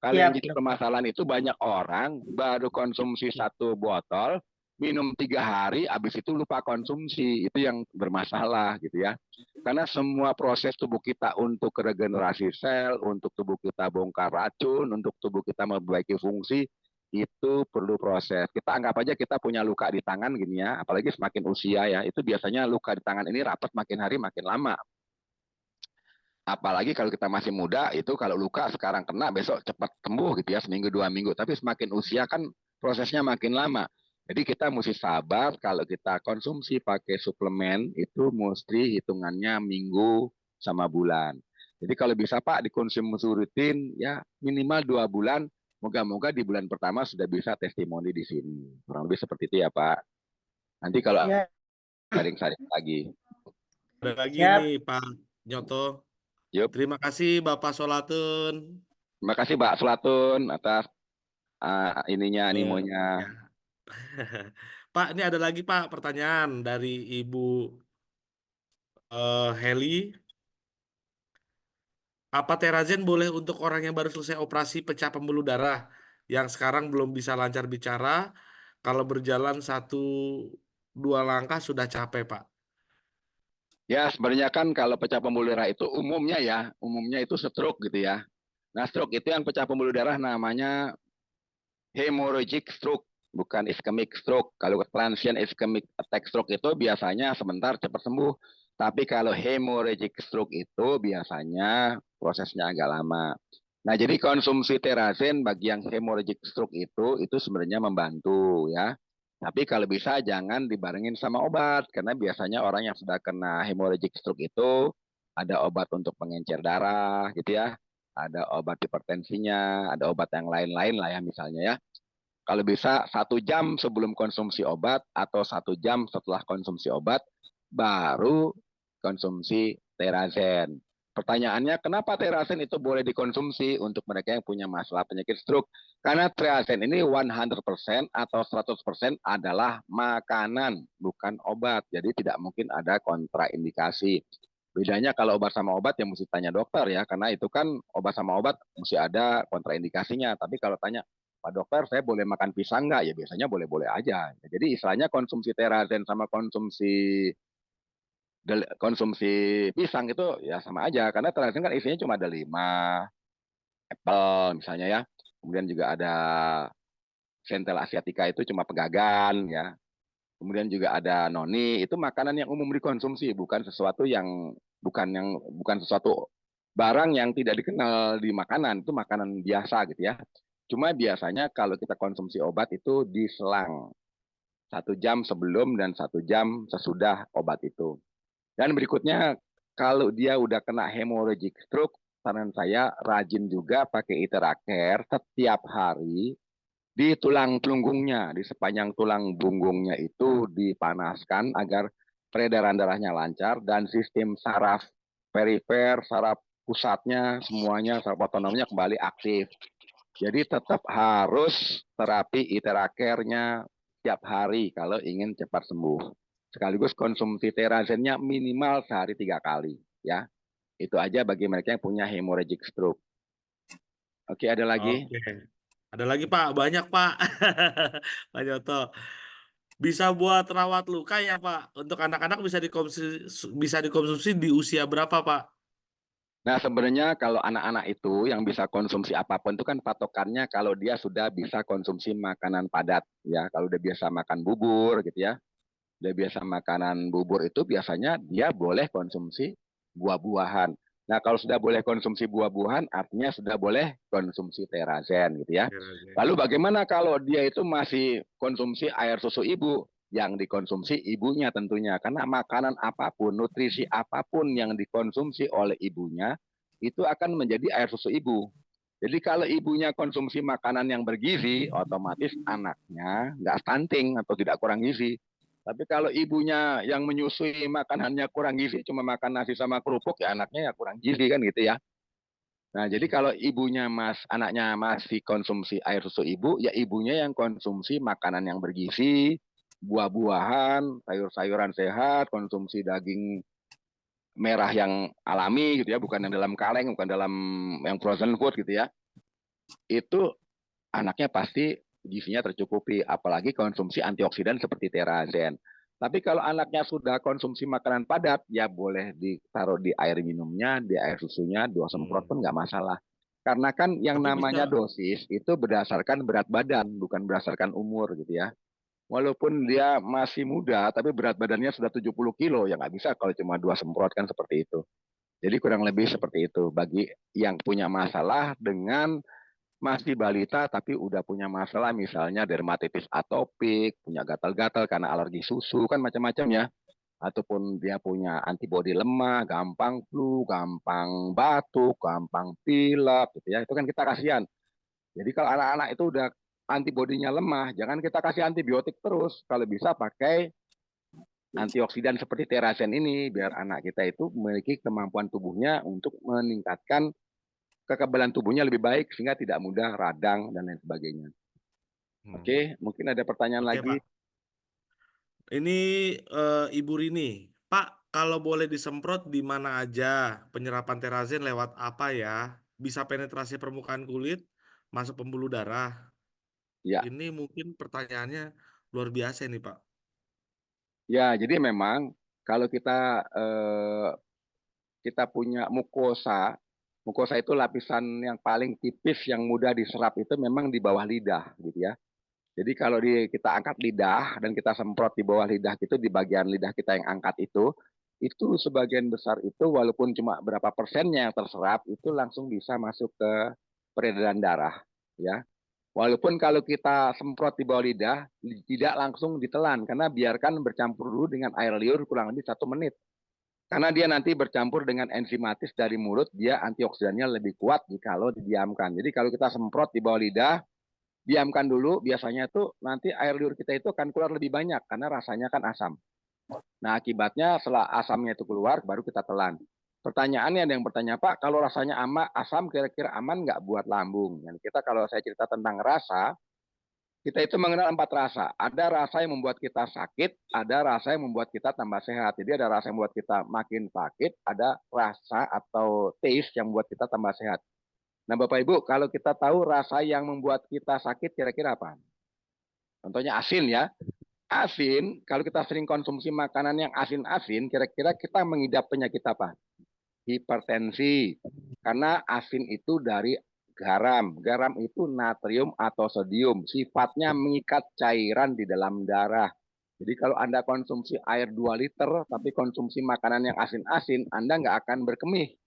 Kalau yang jadi permasalahan itu banyak orang baru konsumsi 1 botol, minum 3 hari, habis itu lupa konsumsi. Itu yang bermasalah gitu ya. Karena semua proses tubuh kita untuk regenerasi sel, untuk tubuh kita bongkar racun, untuk tubuh kita memperbaiki fungsi, itu perlu proses. Kita anggap aja kita punya luka di tangan gini ya, apalagi semakin usia ya, itu biasanya luka di tangan ini rapat makin hari makin lama. Apalagi kalau kita masih muda, itu kalau luka sekarang kena, besok cepat sembuh gitu ya, seminggu 2 minggu. Tapi semakin usia kan prosesnya makin lama. Jadi kita mesti sabar, kalau kita konsumsi pakai suplemen, itu mesti hitungannya minggu sama bulan. Jadi kalau bisa Pak dikonsumsi rutin, ya minimal 2 bulan, moga-moga di bulan pertama sudah bisa testimoni di sini. Kurang lebih seperti itu ya Pak. Nanti kalau sharing-sharing lagi. Ada lagi nih Pak Nyoto. Yup. Terima kasih Bapak Solatun. Terima kasih Pak Solatun atas animonya. Pak, ini ada lagi Pak pertanyaan dari Ibu Heli. Apa Terazen boleh untuk orang yang baru selesai operasi pecah pembuluh darah yang sekarang belum bisa lancar bicara, kalau berjalan 1-2 langkah sudah capek Pak? Ya, sebenarnya kan kalau pecah pembuluh darah itu umumnya itu stroke gitu ya. Nah, stroke itu yang pecah pembuluh darah namanya hemorrhagic stroke, bukan ischemic stroke. Kalau transient ischemic attack stroke itu biasanya sebentar cepat sembuh. Tapi kalau hemorrhagic stroke itu biasanya prosesnya agak lama. Nah, jadi konsumsi Terazen bagi yang hemorrhagic stroke itu sebenarnya membantu ya. Tapi kalau bisa jangan dibarengin sama obat, karena biasanya orang yang sudah kena hemorrhagic stroke itu ada obat untuk pengencer darah gitu ya, ada obat hipertensinya, ada obat yang lain-lain lah ya misalnya ya. Kalau bisa 1 jam sebelum konsumsi obat atau 1 jam setelah konsumsi obat, baru konsumsi Terazen. Pertanyaannya, kenapa Terazen itu boleh dikonsumsi untuk mereka yang punya masalah penyakit stroke? Karena Terazen ini 100% atau 100% adalah makanan, bukan obat. Jadi tidak mungkin ada kontraindikasi. Bedanya kalau obat sama obat yang mesti tanya dokter ya, karena itu kan obat sama obat mesti ada kontraindikasinya. Tapi kalau tanya, Pak dokter, saya boleh makan pisang nggak? Ya biasanya boleh-boleh aja. Jadi istilahnya konsumsi Terazen sama konsumsi pisang itu ya sama aja. Karena Terazen kan isinya cuma ada 5 apple misalnya ya. Kemudian juga ada Centella asiatica itu cuma pegagan ya. Kemudian juga ada noni, itu makanan yang umum dikonsumsi, bukan sesuatu bukan sesuatu barang yang tidak dikenal di makanan, itu makanan biasa gitu ya. Cuma biasanya kalau kita konsumsi obat itu diselang 1 jam sebelum dan 1 jam sesudah obat itu. Dan berikutnya, kalau dia udah kena hemorrhagic stroke, saran saya rajin juga pakai Iteracare setiap hari di tulang punggungnya, di sepanjang tulang punggungnya itu dipanaskan agar peredaran darahnya lancar dan sistem saraf perifer, saraf pusatnya, semuanya, saraf otonomnya kembali aktif. Jadi tetap harus terapi Iteracare-nya tiap hari kalau ingin cepat sembuh. Sekaligus konsumsi Terazen-nya minimal sehari 3 kali. Ya, itu aja bagi mereka yang punya hemorrhagic stroke. Oke, ada lagi? Oke. Ada lagi Pak, banyak Pak. Pak Nyoto. Bisa buat rawat luka ya Pak. Untuk anak-anak bisa dikonsumsi di usia berapa Pak? Nah, sebenarnya kalau anak-anak itu yang bisa konsumsi apapun itu kan patokannya kalau dia sudah bisa konsumsi makanan padat ya. Kalau udah biasa makan bubur gitu ya. Udah biasa makanan bubur itu biasanya dia boleh konsumsi buah-buahan. Nah, kalau sudah boleh konsumsi buah-buahan artinya sudah boleh konsumsi Terazen gitu ya. Lalu bagaimana kalau dia itu masih konsumsi air susu ibu? Yang dikonsumsi ibunya tentunya. Karena makanan apapun, nutrisi apapun yang dikonsumsi oleh ibunya, itu akan menjadi air susu ibu. Jadi kalau ibunya konsumsi makanan yang bergizi, otomatis anaknya nggak stunting atau tidak kurang gizi. Tapi kalau ibunya yang menyusui makanannya kurang gizi, cuma makan nasi sama kerupuk, ya anaknya ya kurang gizi kan gitu ya. Nah, jadi kalau anaknya masih konsumsi air susu ibu, ya ibunya yang konsumsi makanan yang bergizi, buah-buahan, sayur-sayuran sehat, konsumsi daging merah yang alami gitu ya, bukan yang dalam kaleng, bukan dalam yang frozen food gitu ya. Itu anaknya pasti gizinya tercukupi, apalagi konsumsi antioksidan seperti Terazen. Tapi kalau anaknya sudah konsumsi makanan padat, ya boleh ditaruh di air minumnya, di air susunya, 2 semprot pun nggak masalah. Karena kan yang Tapi namanya bisa dosis itu berdasarkan berat badan, bukan berdasarkan umur gitu ya. Walaupun dia masih muda, tapi berat badannya sudah 70 kilo, ya nggak bisa kalau cuma 2 semprot kan seperti itu. Jadi kurang lebih seperti itu. Bagi yang punya masalah dengan masih balita tapi udah punya masalah misalnya dermatitis atopik, punya gatal-gatal karena alergi susu, kan macam-macam ya. Ataupun dia punya antibodi lemah, gampang flu, gampang batuk, gampang pilek gitu ya. Itu kan kita kasihan. Jadi kalau anak-anak itu udah antibodinya lemah, jangan kita kasih antibiotik terus. Kalau bisa pakai antioksidan seperti Terazen ini biar anak kita itu memiliki kemampuan tubuhnya untuk meningkatkan kekebalan tubuhnya lebih baik sehingga tidak mudah radang dan lain sebagainya. Oke, mungkin ada pertanyaan Oke, lagi. Pak. Ini Ibu Rini. Pak, kalau boleh disemprot di mana aja? Penyerapan Terazen lewat apa ya? Bisa penetrasi permukaan kulit, masuk pembuluh darah. Ya, Ini mungkin pertanyaannya luar biasa nih, Pak. ya. Jadi memang kalau kita punya mukosa, mukosa itu lapisan yang paling tipis yang mudah diserap itu memang di bawah lidah, gitu ya. Jadi kalau kita angkat lidah dan kita semprot di bawah lidah itu di bagian lidah kita yang angkat itu sebagian besar itu walaupun cuma berapa persennya yang terserap itu langsung bisa masuk ke peredaran darah, ya. Walaupun kalau kita semprot di bawah lidah tidak langsung ditelan karena biarkan bercampur dulu dengan air liur kurang lebih 1 menit. Karena dia nanti bercampur dengan enzimatis dari mulut, dia antioksidannya lebih kuat jika didiamkan. Jadi kalau kita semprot di bawah lidah diamkan dulu, biasanya tuh nanti air liur kita itu akan keluar lebih banyak karena rasanya kan asam. Nah, akibatnya setelah asamnya itu keluar, baru kita telan. Pertanyaannya ada yang bertanya, Pak, kalau rasanya asam kira-kira aman nggak buat lambung? Dan kita kalau saya cerita tentang rasa, kita itu mengenal 4 rasa. Ada rasa yang membuat kita sakit, ada rasa yang membuat kita tambah sehat. Jadi ada rasa yang membuat kita makin sakit, ada rasa atau taste yang membuat kita tambah sehat. Nah, Bapak Ibu, kalau kita tahu rasa yang membuat kita sakit kira-kira apa? Contohnya asin ya. Asin, kalau kita sering konsumsi makanan yang asin-asin, kira-kira kita mengidap penyakit apa? Hipertensi. Karena asin itu dari garam. Garam itu natrium atau sodium. Sifatnya mengikat cairan di dalam darah. Jadi kalau Anda konsumsi air 2 liter, tapi konsumsi makanan yang asin-asin, Anda nggak akan berkemih.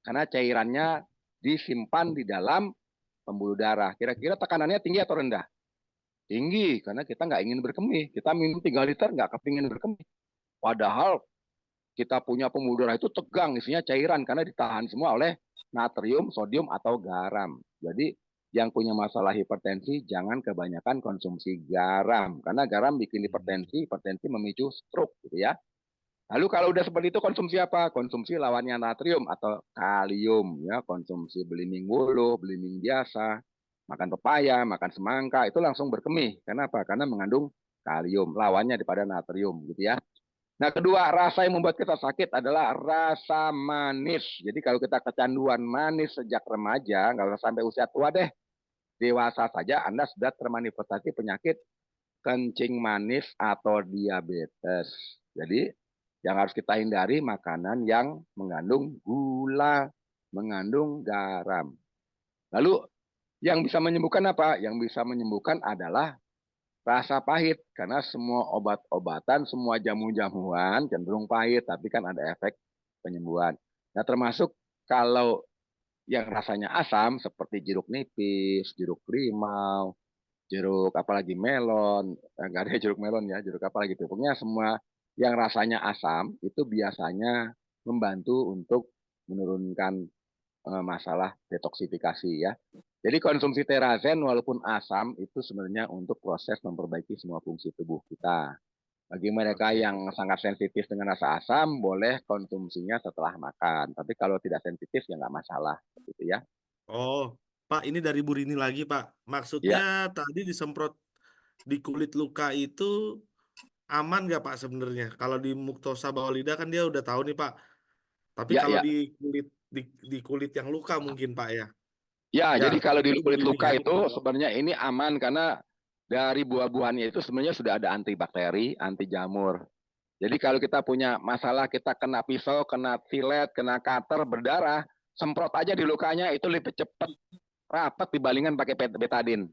Karena cairannya disimpan di dalam pembuluh darah. Kira-kira tekanannya tinggi atau rendah? Tinggi, karena kita nggak ingin berkemih. Kita minum 3 liter nggak kepingin berkemih. Padahal kita punya pembuluh darah itu tegang, isinya cairan, karena ditahan semua oleh natrium, sodium, atau garam. Jadi yang punya masalah hipertensi, jangan kebanyakan konsumsi garam. Karena garam bikin hipertensi, hipertensi memicu stroke, gitu ya. Lalu kalau udah seperti itu konsumsi apa? Konsumsi lawannya natrium atau kalium, ya. Konsumsi belimbing wuluh, belimbing biasa, makan pepaya, makan semangka, itu langsung berkemih. Kenapa? Karena mengandung kalium, lawannya daripada natrium, gitu ya. Nah, kedua, rasa yang membuat kita sakit adalah rasa manis. Jadi kalau kita kecanduan manis sejak remaja, nggak usah sampai usia tua deh, dewasa saja Anda sudah termanifestasi penyakit kencing manis atau diabetes. Jadi yang harus kita hindari makanan yang mengandung gula, mengandung garam. Lalu yang bisa menyembuhkan apa? Yang bisa menyembuhkan adalah rasa pahit. Karena semua obat-obatan, semua jamu-jamuan cenderung pahit, tapi kan ada efek penyembuhan. Nah, termasuk kalau yang rasanya asam seperti jeruk nipis, jeruk limau, jeruk apalagi melon, enggak ada jeruk melon ya, jeruk apalagi itu. Pokoknya semua yang rasanya asam itu biasanya membantu untuk menurunkan masalah detoksifikasi ya. Jadi konsumsi terazen walaupun asam itu sebenarnya untuk proses memperbaiki semua fungsi tubuh kita. Bagi mereka yang sangat sensitif dengan rasa asam, boleh konsumsinya setelah makan. Tapi kalau tidak sensitif ya nggak masalah, gitu ya. Oh, Pak, ini dari Bu Rini lagi, Pak. Ya, Maksudnya tadi disemprot di kulit luka itu aman nggak, Pak, sebenarnya? Kalau di muktosa bawah lidah kan dia udah tahu nih, Pak. Tapi ya, kalau ya. di kulit yang luka mungkin, Pak, ya. Ya, Ya, jadi kalau di itu kulit Bu Rini luka ya. itu sebenarnya ini aman karena dari buah-buahannya itu sebenarnya sudah ada antibakteri, anti jamur. Jadi kalau kita punya masalah, kita kena pisau, kena silet, kena cutter, berdarah, semprot aja di lukanya, itu lebih cepat rapat dibandingkan pakai betadine.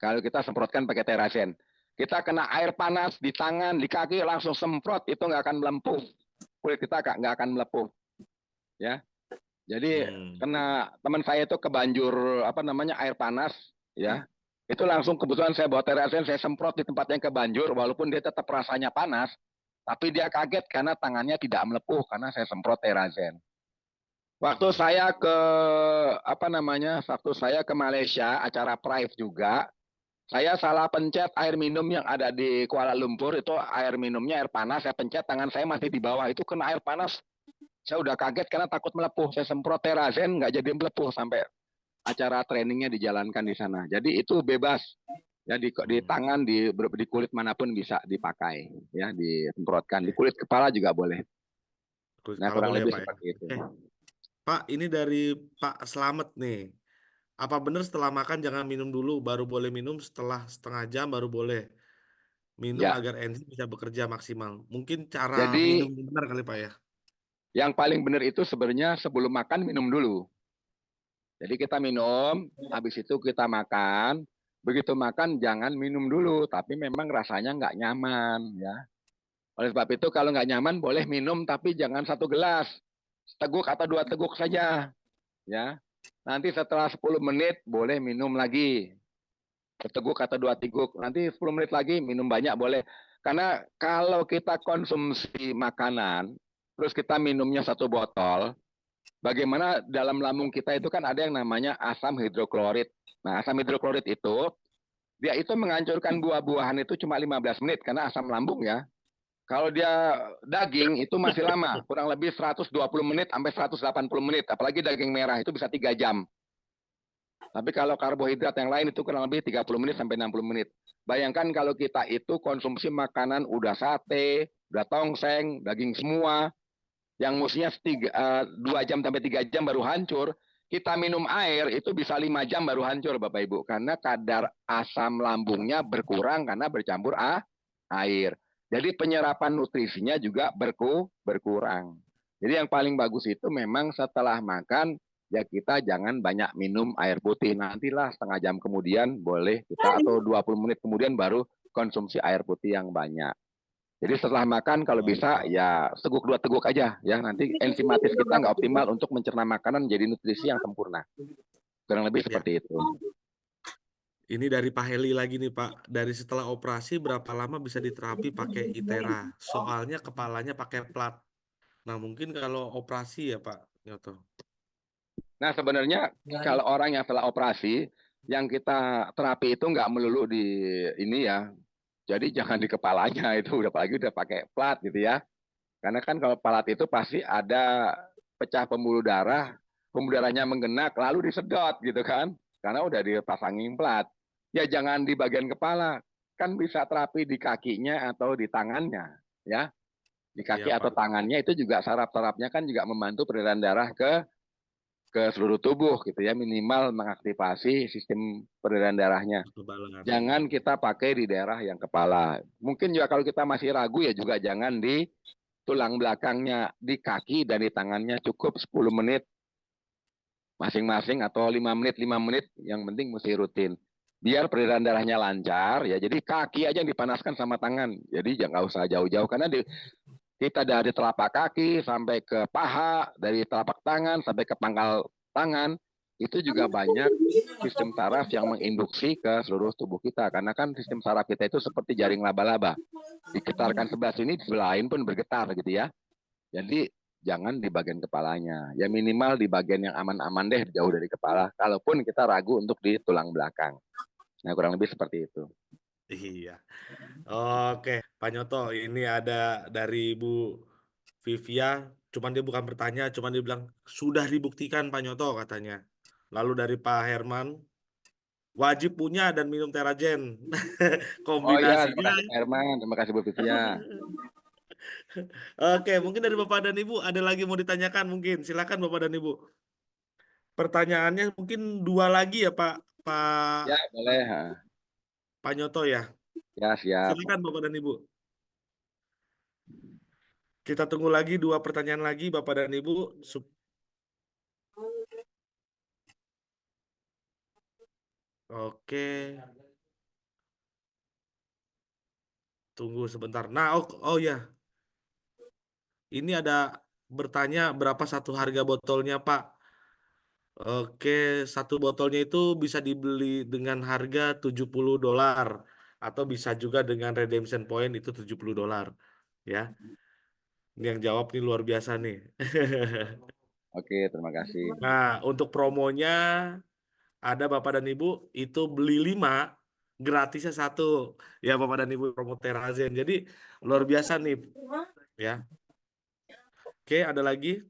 Kalau kita semprotkan pakai terazen. Kita kena air panas di tangan, di kaki, langsung semprot, itu nggak akan melempuh. Kulit kita nggak akan melepuh. Ya. Jadi kena teman saya itu kebanjur air panas, ya. Itu langsung kebetulan saya bawa terazen, saya semprot di tempat yang kebanjur, walaupun dia tetap rasanya panas, tapi dia kaget karena tangannya tidak melepuh karena saya semprot terazen. Waktu saya ke Malaysia, acara Pride juga, saya salah pencet air minum yang ada di Kuala Lumpur, itu air minumnya air panas, saya pencet, tangan saya masih di bawah, itu kena air panas. Saya udah kaget karena takut melepuh. Saya semprot terazen, nggak jadi melepuh sampai acara trainingnya dijalankan di sana. Jadi itu bebas. Ya di tangan, di kulit manapun bisa dipakai. Ya, disemprotkan. Di kulit kepala juga boleh. Nah, kurang lebih seperti itu. Pak, ini dari Pak Slamet nih. Apa benar setelah makan jangan minum dulu, baru boleh minum setelah setengah jam baru boleh minum Ya. agar enzim bisa bekerja maksimal. Mungkin cara Jadi minum benar kali, Pak, ya? yang paling benar itu sebenarnya sebelum makan minum dulu. Jadi kita minum, habis itu kita makan. Begitu makan jangan minum dulu, tapi memang rasanya nggak nyaman, ya. Oleh sebab itu kalau nggak nyaman boleh minum, tapi jangan 1 gelas, seteguk atau 2 teguk saja, ya. Nanti setelah 10 menit boleh minum lagi, seteguk atau 2 teguk. Nanti 10 menit lagi minum banyak boleh. Karena kalau kita konsumsi makanan, terus kita minumnya 1 botol, bagaimana dalam lambung kita itu kan ada yang namanya asam hidroklorid. Nah, asam hidroklorid itu dia itu menghancurkan buah-buahan itu cuma 15 menit karena asam lambung ya. Kalau dia daging itu masih lama, kurang lebih 120 menit sampai 180 menit, apalagi daging merah itu bisa 3 jam. Tapi kalau karbohidrat yang lain itu kurang lebih 30 menit sampai 60 menit. Bayangkan kalau kita itu konsumsi makanan udah sate, udah tongseng, daging semua, yang mestinya 2 jam sampai 3 jam baru hancur, kita minum air itu bisa 5 jam baru hancur Bapak Ibu. Karena kadar asam lambungnya berkurang karena bercampur air. Jadi penyerapan nutrisinya juga berkurang. Jadi yang paling bagus itu memang setelah makan, ya kita jangan banyak minum air putih. Nantilah setengah jam kemudian boleh kita, atau 20 menit kemudian baru konsumsi air putih yang banyak. Jadi setelah makan kalau bisa ya teguk 2 teguk aja ya, nanti enzimatis kita nggak optimal untuk mencerna makanan jadi nutrisi yang sempurna. Kurang lebih seperti itu. Ini dari Pak Heli lagi nih Pak. Dari setelah operasi berapa lama bisa diterapi pakai ITERA? Soalnya kepalanya pakai plat. Nah mungkin kalau operasi ya Pak Nyoto. Nah sebenarnya kalau orang yang setelah operasi, yang kita terapi itu nggak melulu di ini ya. Jadi jangan di kepalanya, itu udah apalagi udah pakai plat gitu ya. Karena kan kalau plat itu pasti ada pecah pembuluh darahnya menggenak lalu disedot gitu kan. Karena udah dipasangin plat. Ya jangan di bagian kepala, kan bisa terapi di kakinya atau di tangannya ya. Di kaki Iya, atau Pak. tangannya itu juga saraf-sarafnya kan juga membantu peredaran darah ke seluruh tubuh gitu ya, minimal mengaktifasi sistem peredaran darahnya. Kekebalan. Jangan kita pakai di daerah yang kepala. Mungkin juga kalau kita masih ragu ya juga jangan di tulang belakangnya, di kaki dan di tangannya, cukup 10 menit masing-masing atau 5 menit, yang penting mesti rutin. Biar peredaran darahnya lancar ya. Jadi kaki aja yang dipanaskan sama tangan. Jadi jangan usah jauh-jauh karena kita dari telapak kaki sampai ke paha, dari telapak tangan sampai ke pangkal tangan, itu juga banyak sistem saraf yang menginduksi ke seluruh tubuh kita. Karena kan sistem saraf kita itu seperti jaring laba-laba. Digetarkan sebelah sini, di sebelah lain pun bergetar gitu ya. Jadi jangan di bagian kepalanya. Ya minimal di bagian yang aman-aman deh, jauh dari kepala. Kalaupun kita ragu untuk di tulang belakang. Nah kurang lebih seperti itu. Iya. Oke, Pak Nyoto, ini ada dari Bu Vivia, cuman dia bukan bertanya, cuman dia bilang sudah dibuktikan Pak Nyoto katanya. Lalu dari Pak Herman, wajib punya dan minum Teragen. Oh iya, terima Kombinasinya. kasih Pak Herman, terima kasih Bu Vivia. Oke, mungkin dari Bapak dan Ibu ada lagi mau ditanyakan mungkin. Silakan Bapak dan Ibu. Pertanyaannya mungkin 2 lagi ya Pak Ya boleh. Pak Nyoto ya. Ya siap. Silakan Bapak dan Ibu. Kita tunggu lagi 2 pertanyaan lagi Bapak dan Ibu. Oke. Tunggu sebentar. Nah, oh ya. Ini ada bertanya berapa satu harga botolnya, Pak? Oke, satu botolnya itu bisa dibeli dengan harga $70 atau bisa juga dengan redemption point itu $70 ya. Ini yang jawab nih luar biasa nih. Oke, terima kasih. Nah, untuk promonya ada Bapak dan Ibu itu beli 5 gratisnya 1 ya Bapak dan Ibu, promo Terazen. Jadi luar biasa nih ya. Oke, ada lagi.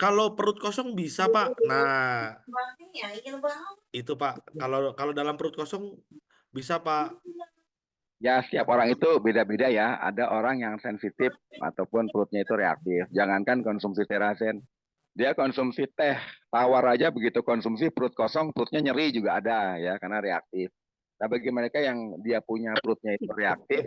Kalau perut kosong bisa Pak. Nah, itu Pak. Kalau dalam perut kosong bisa Pak. Ya, setiap orang itu beda-beda ya. Ada orang yang sensitif ataupun perutnya itu reaktif. Jangankan konsumsi Terazen, dia konsumsi teh tawar aja begitu konsumsi perut kosong, perutnya nyeri juga ada ya karena reaktif. Nah, bagi mereka yang dia punya perutnya itu reaktif,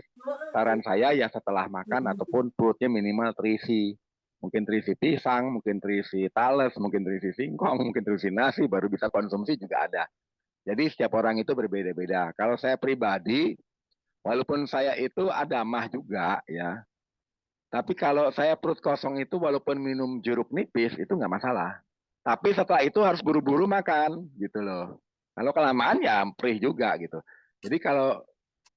saran saya ya setelah makan ataupun perutnya minimal terisi. Mungkin terisi pisang, mungkin terisi talas, mungkin terisi singkong, mungkin terisi nasi, baru bisa konsumsi juga ada. Jadi setiap orang itu berbeda-beda. Kalau saya pribadi, walaupun saya itu ada mah juga ya, tapi kalau saya perut kosong itu walaupun minum jeruk nipis itu nggak masalah. Tapi setelah itu harus buru-buru makan gitu loh. Kalau kelamaan ya perih juga gitu. Jadi kalau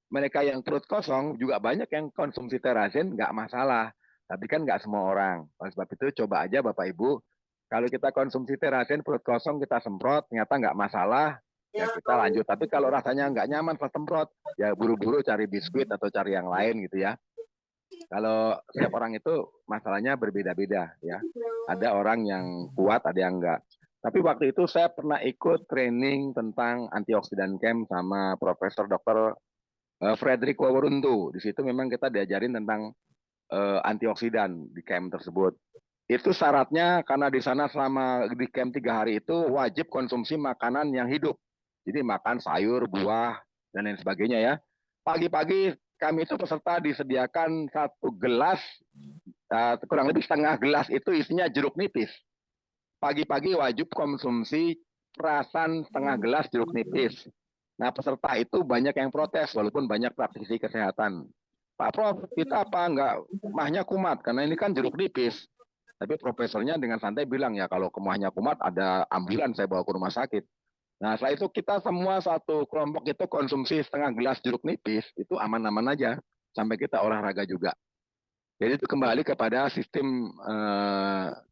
mereka yang perut kosong juga banyak yang konsumsi Terazen nggak masalah. Tapi kan nggak semua orang. Oleh sebab itu coba aja Bapak Ibu, kalau kita konsumsi Terasen perut kosong kita semprot, ternyata nggak masalah, ya kita lanjut. Tapi kalau rasanya nggak nyaman pas semprot, ya buru-buru cari biskuit atau cari yang lain gitu ya. Kalau setiap orang itu masalahnya berbeda-beda ya. Ada orang yang kuat, ada yang enggak. Tapi waktu itu saya pernah ikut training tentang antioksidan camp sama Profesor Dr. Frederick Waworuntu. Di situ memang kita diajarin tentang antioksidan di camp tersebut. Itu syaratnya karena di sana selama di camp 3 hari itu wajib konsumsi makanan yang hidup. Jadi makan sayur, buah, dan lain sebagainya ya. Pagi-pagi kami itu peserta disediakan 1 gelas, kurang lebih setengah gelas itu isinya jeruk nipis. Pagi-pagi wajib konsumsi perasan setengah gelas jeruk nipis. Nah, peserta itu banyak yang protes, walaupun banyak praktisi kesehatan. Pak Prof, kita apa enggak mahnya kumat? Karena ini kan jeruk nipis. Tapi profesornya dengan santai bilang, ya kalau mahnya kumat ada ambulan saya bawa ke rumah sakit. Nah, setelah itu kita semua satu kelompok itu konsumsi setengah gelas jeruk nipis, itu aman-aman aja. Sampai kita olahraga juga. Jadi itu kembali kepada sistem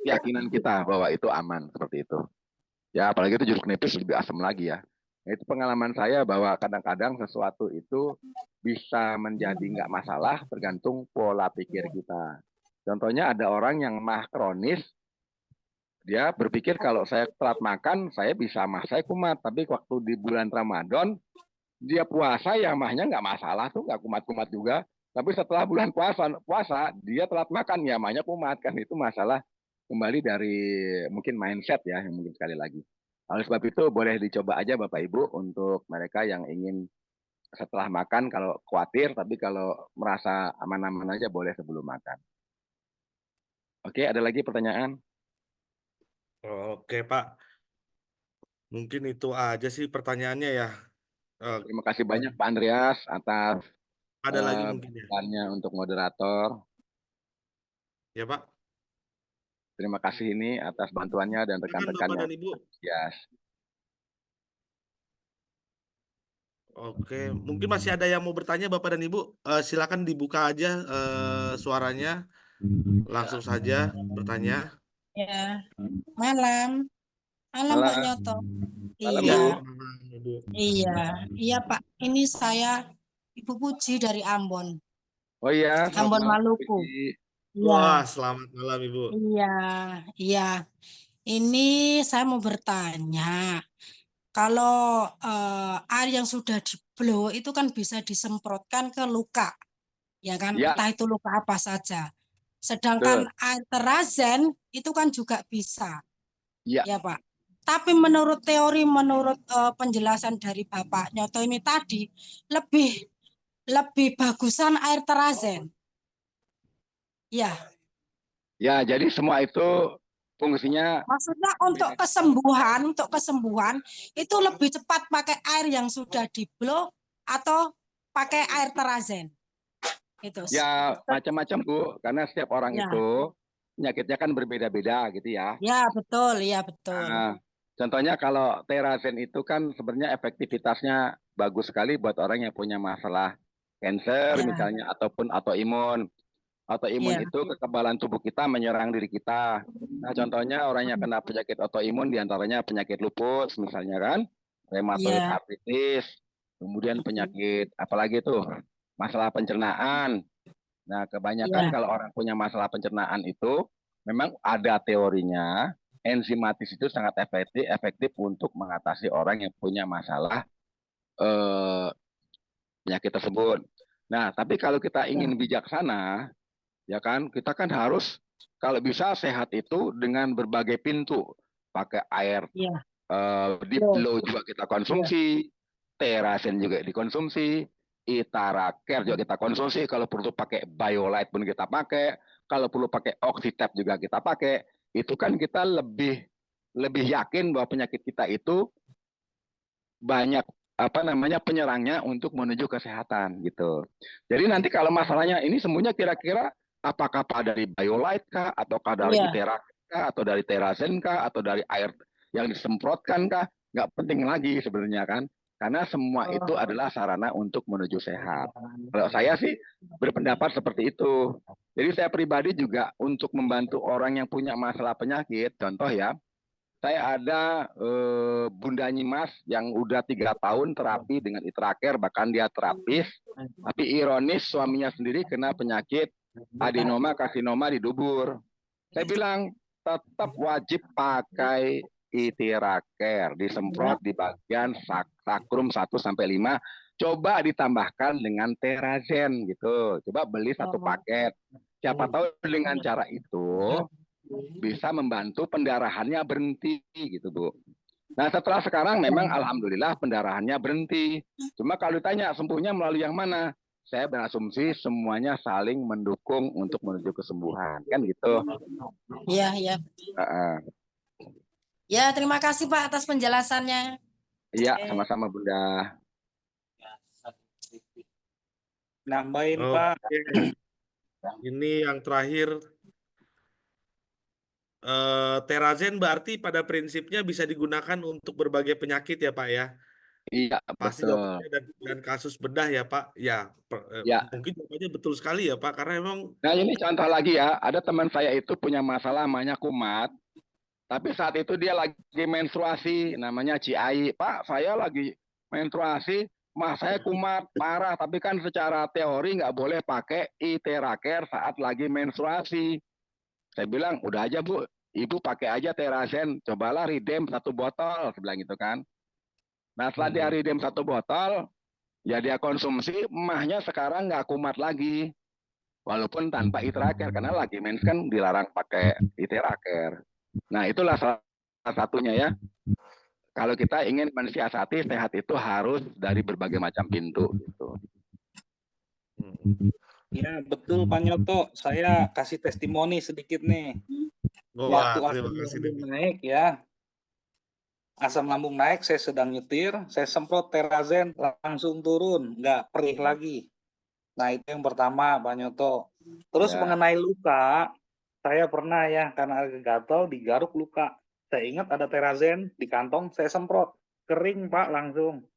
keyakinan kita bahwa itu aman, seperti itu. Ya, apalagi itu jeruk nipis lebih asam lagi ya. Itu pengalaman saya bahwa kadang-kadang sesuatu itu bisa menjadi nggak masalah tergantung pola pikir kita. Contohnya ada orang yang mah kronis, dia berpikir kalau saya telat makan, saya bisa mah saya kumat. Tapi waktu di bulan Ramadan, dia puasa ya mahnya nggak masalah tuh, nggak kumat-kumat juga. Tapi setelah bulan puasa dia telat makan ya mahnya kumat. Kan itu masalah kembali dari mungkin mindset ya, yang mungkin sekali lagi. Oleh sebab itu boleh dicoba aja Bapak Ibu untuk mereka yang ingin setelah makan kalau khawatir, tapi kalau merasa aman-aman aja boleh sebelum makan. Oke, ada lagi pertanyaan? Oke, Pak. Mungkin itu aja sih pertanyaannya ya. Terima kasih banyak Pak Andreas atas Ada lagi mungkin ya. bantuannya untuk moderator. Ya, Pak. Terima kasih ini atas bantuannya dan Silakan rekan-rekannya. Bapak dan Ibu. Yes. Oke, mungkin masih ada yang mau bertanya Bapak dan Ibu. Silakan dibuka aja suaranya. Langsung saja bertanya. Ya, malam. Malam Pak Malam. Nyoto. Malam, Iya, Bu. iya Pak. Ini saya Ibu Puji dari Ambon, Oh iya, Ambon selamat malam, Maluku. Puji. Wah, Iya, selamat malam Ibu. iya. Ini saya mau bertanya, kalau air yang sudah di-blow itu kan bisa disemprotkan ke luka, ya kan? Ya, Entah itu luka apa saja. Sedangkan air terazen itu kan juga bisa. ya, Ya Pak. Tapi menurut teori, menurut penjelasan dari Bapak Nyoto ini tadi, lebih bagusan air terazen. Ya, ya. Jadi semua itu fungsinya maksudnya untuk kesembuhan itu lebih cepat pakai air yang sudah di-blow atau pakai air terazen. Itu. ya macam-macam Bu, karena setiap orang Ya. itu penyakitnya kan berbeda-beda gitu ya. Ya, betul, ya betul. Nah, contohnya kalau Terazen itu kan sebenarnya efektivitasnya bagus sekali buat orang yang punya masalah kanker Ya. misalnya ataupun autoimun. Autoimun Ya. itu kekebalan tubuh kita menyerang diri kita. Nah, contohnya orang yang kena penyakit autoimun diantaranya penyakit lupus misalnya kan, rheumatoid Ya. arthritis, kemudian penyakit apalagi tuh masalah pencernaan. Nah, kebanyakan Ya. kalau orang punya masalah pencernaan itu memang ada teorinya enzimatis itu sangat efektif untuk mengatasi orang yang punya masalah penyakit tersebut. Nah, tapi kalau kita ingin bijaksana, ya kan, kita kan harus kalau bisa sehat itu dengan berbagai pintu. Pakai air Ya. deep blow juga kita konsumsi, Terasen juga dikonsumsi, Itara-Care juga kita konsumsi, kalau perlu pakai BioLite pun kita pakai, kalau perlu pakai Oxytap juga kita pakai. Itu kan kita lebih yakin bahwa penyakit kita itu banyak penyerangnya untuk menuju kesehatan gitu. Jadi nanti kalau masalahnya ini semuanya kira-kira apakah dari BioLite kah, ataukah dari Itera kah, atau dari Terazen kah, atau dari air yang disemprotkan kah, nggak penting lagi sebenarnya kan. Karena semua itu adalah sarana untuk menuju sehat. Kalau saya sih berpendapat seperti itu. Jadi saya pribadi juga untuk membantu orang yang punya masalah penyakit. Contoh ya, saya ada Bunda Nyimas yang udah 3 tahun terapi dengan itraker, bahkan dia terapis. Tapi ironis suaminya sendiri kena penyakit adenoma karsinoma di dubur. Saya bilang tetap wajib pakai itraker, disemprot di bagian sakrum 1 sampai 5. Coba ditambahkan dengan terazen gitu. Coba beli 1 paket. Siapa tahu dengan cara itu bisa membantu pendarahannya berhenti gitu, Bu. Nah, setelah sekarang memang alhamdulillah pendarahannya berhenti. Cuma kalau ditanya sembuhnya melalui yang mana? Saya berasumsi semuanya saling mendukung untuk menuju kesembuhan, kan gitu. Iya, iya. Ya, terima kasih Pak atas penjelasannya. Iya, sama-sama Bunda. Nambahin Pak. Ini yang terakhir. Terazen berarti pada prinsipnya bisa digunakan untuk berbagai penyakit ya Pak ya? Iya, Pasti betul. jawabannya dan kasus bedah ya Pak? Ya, Ya. mungkin jawabannya betul sekali ya Pak, karena emang... Nah ini contoh lagi ya, ada teman saya itu punya masalah namanya kumat, tapi saat itu dia lagi menstruasi, namanya Ciai. Pak, saya lagi menstruasi, saya kumat parah, tapi kan secara teori nggak boleh pakai itraker saat lagi menstruasi. Saya bilang, udah aja Bu, Ibu pakai aja terazen, cobalah Ridem 1 botol, saya bilang gitu kan. Nah setelah dia Ridem 1 botol, ya dia konsumsi, emahnya sekarang nggak kumat lagi. Walaupun tanpa itraker, karena lagi mens kan dilarang pakai itraker. Nah itulah salah satunya ya. Kalau kita ingin mensiasati sehat itu harus dari berbagai macam pintu. Gitu. Ya betul Pak Nyoto, saya kasih testimoni sedikit nih. Wah, Waktu terima asam kasih lambung nih. naik ya, asam lambung naik, saya sedang nyetir, saya semprot terazen, langsung turun, nggak perih lagi. Nah itu yang pertama Pak Nyoto. Terus Ya. mengenai luka, saya pernah ya, karena agak gatal, digaruk luka. Saya ingat ada terazen di kantong, saya semprot, kering Pak langsung.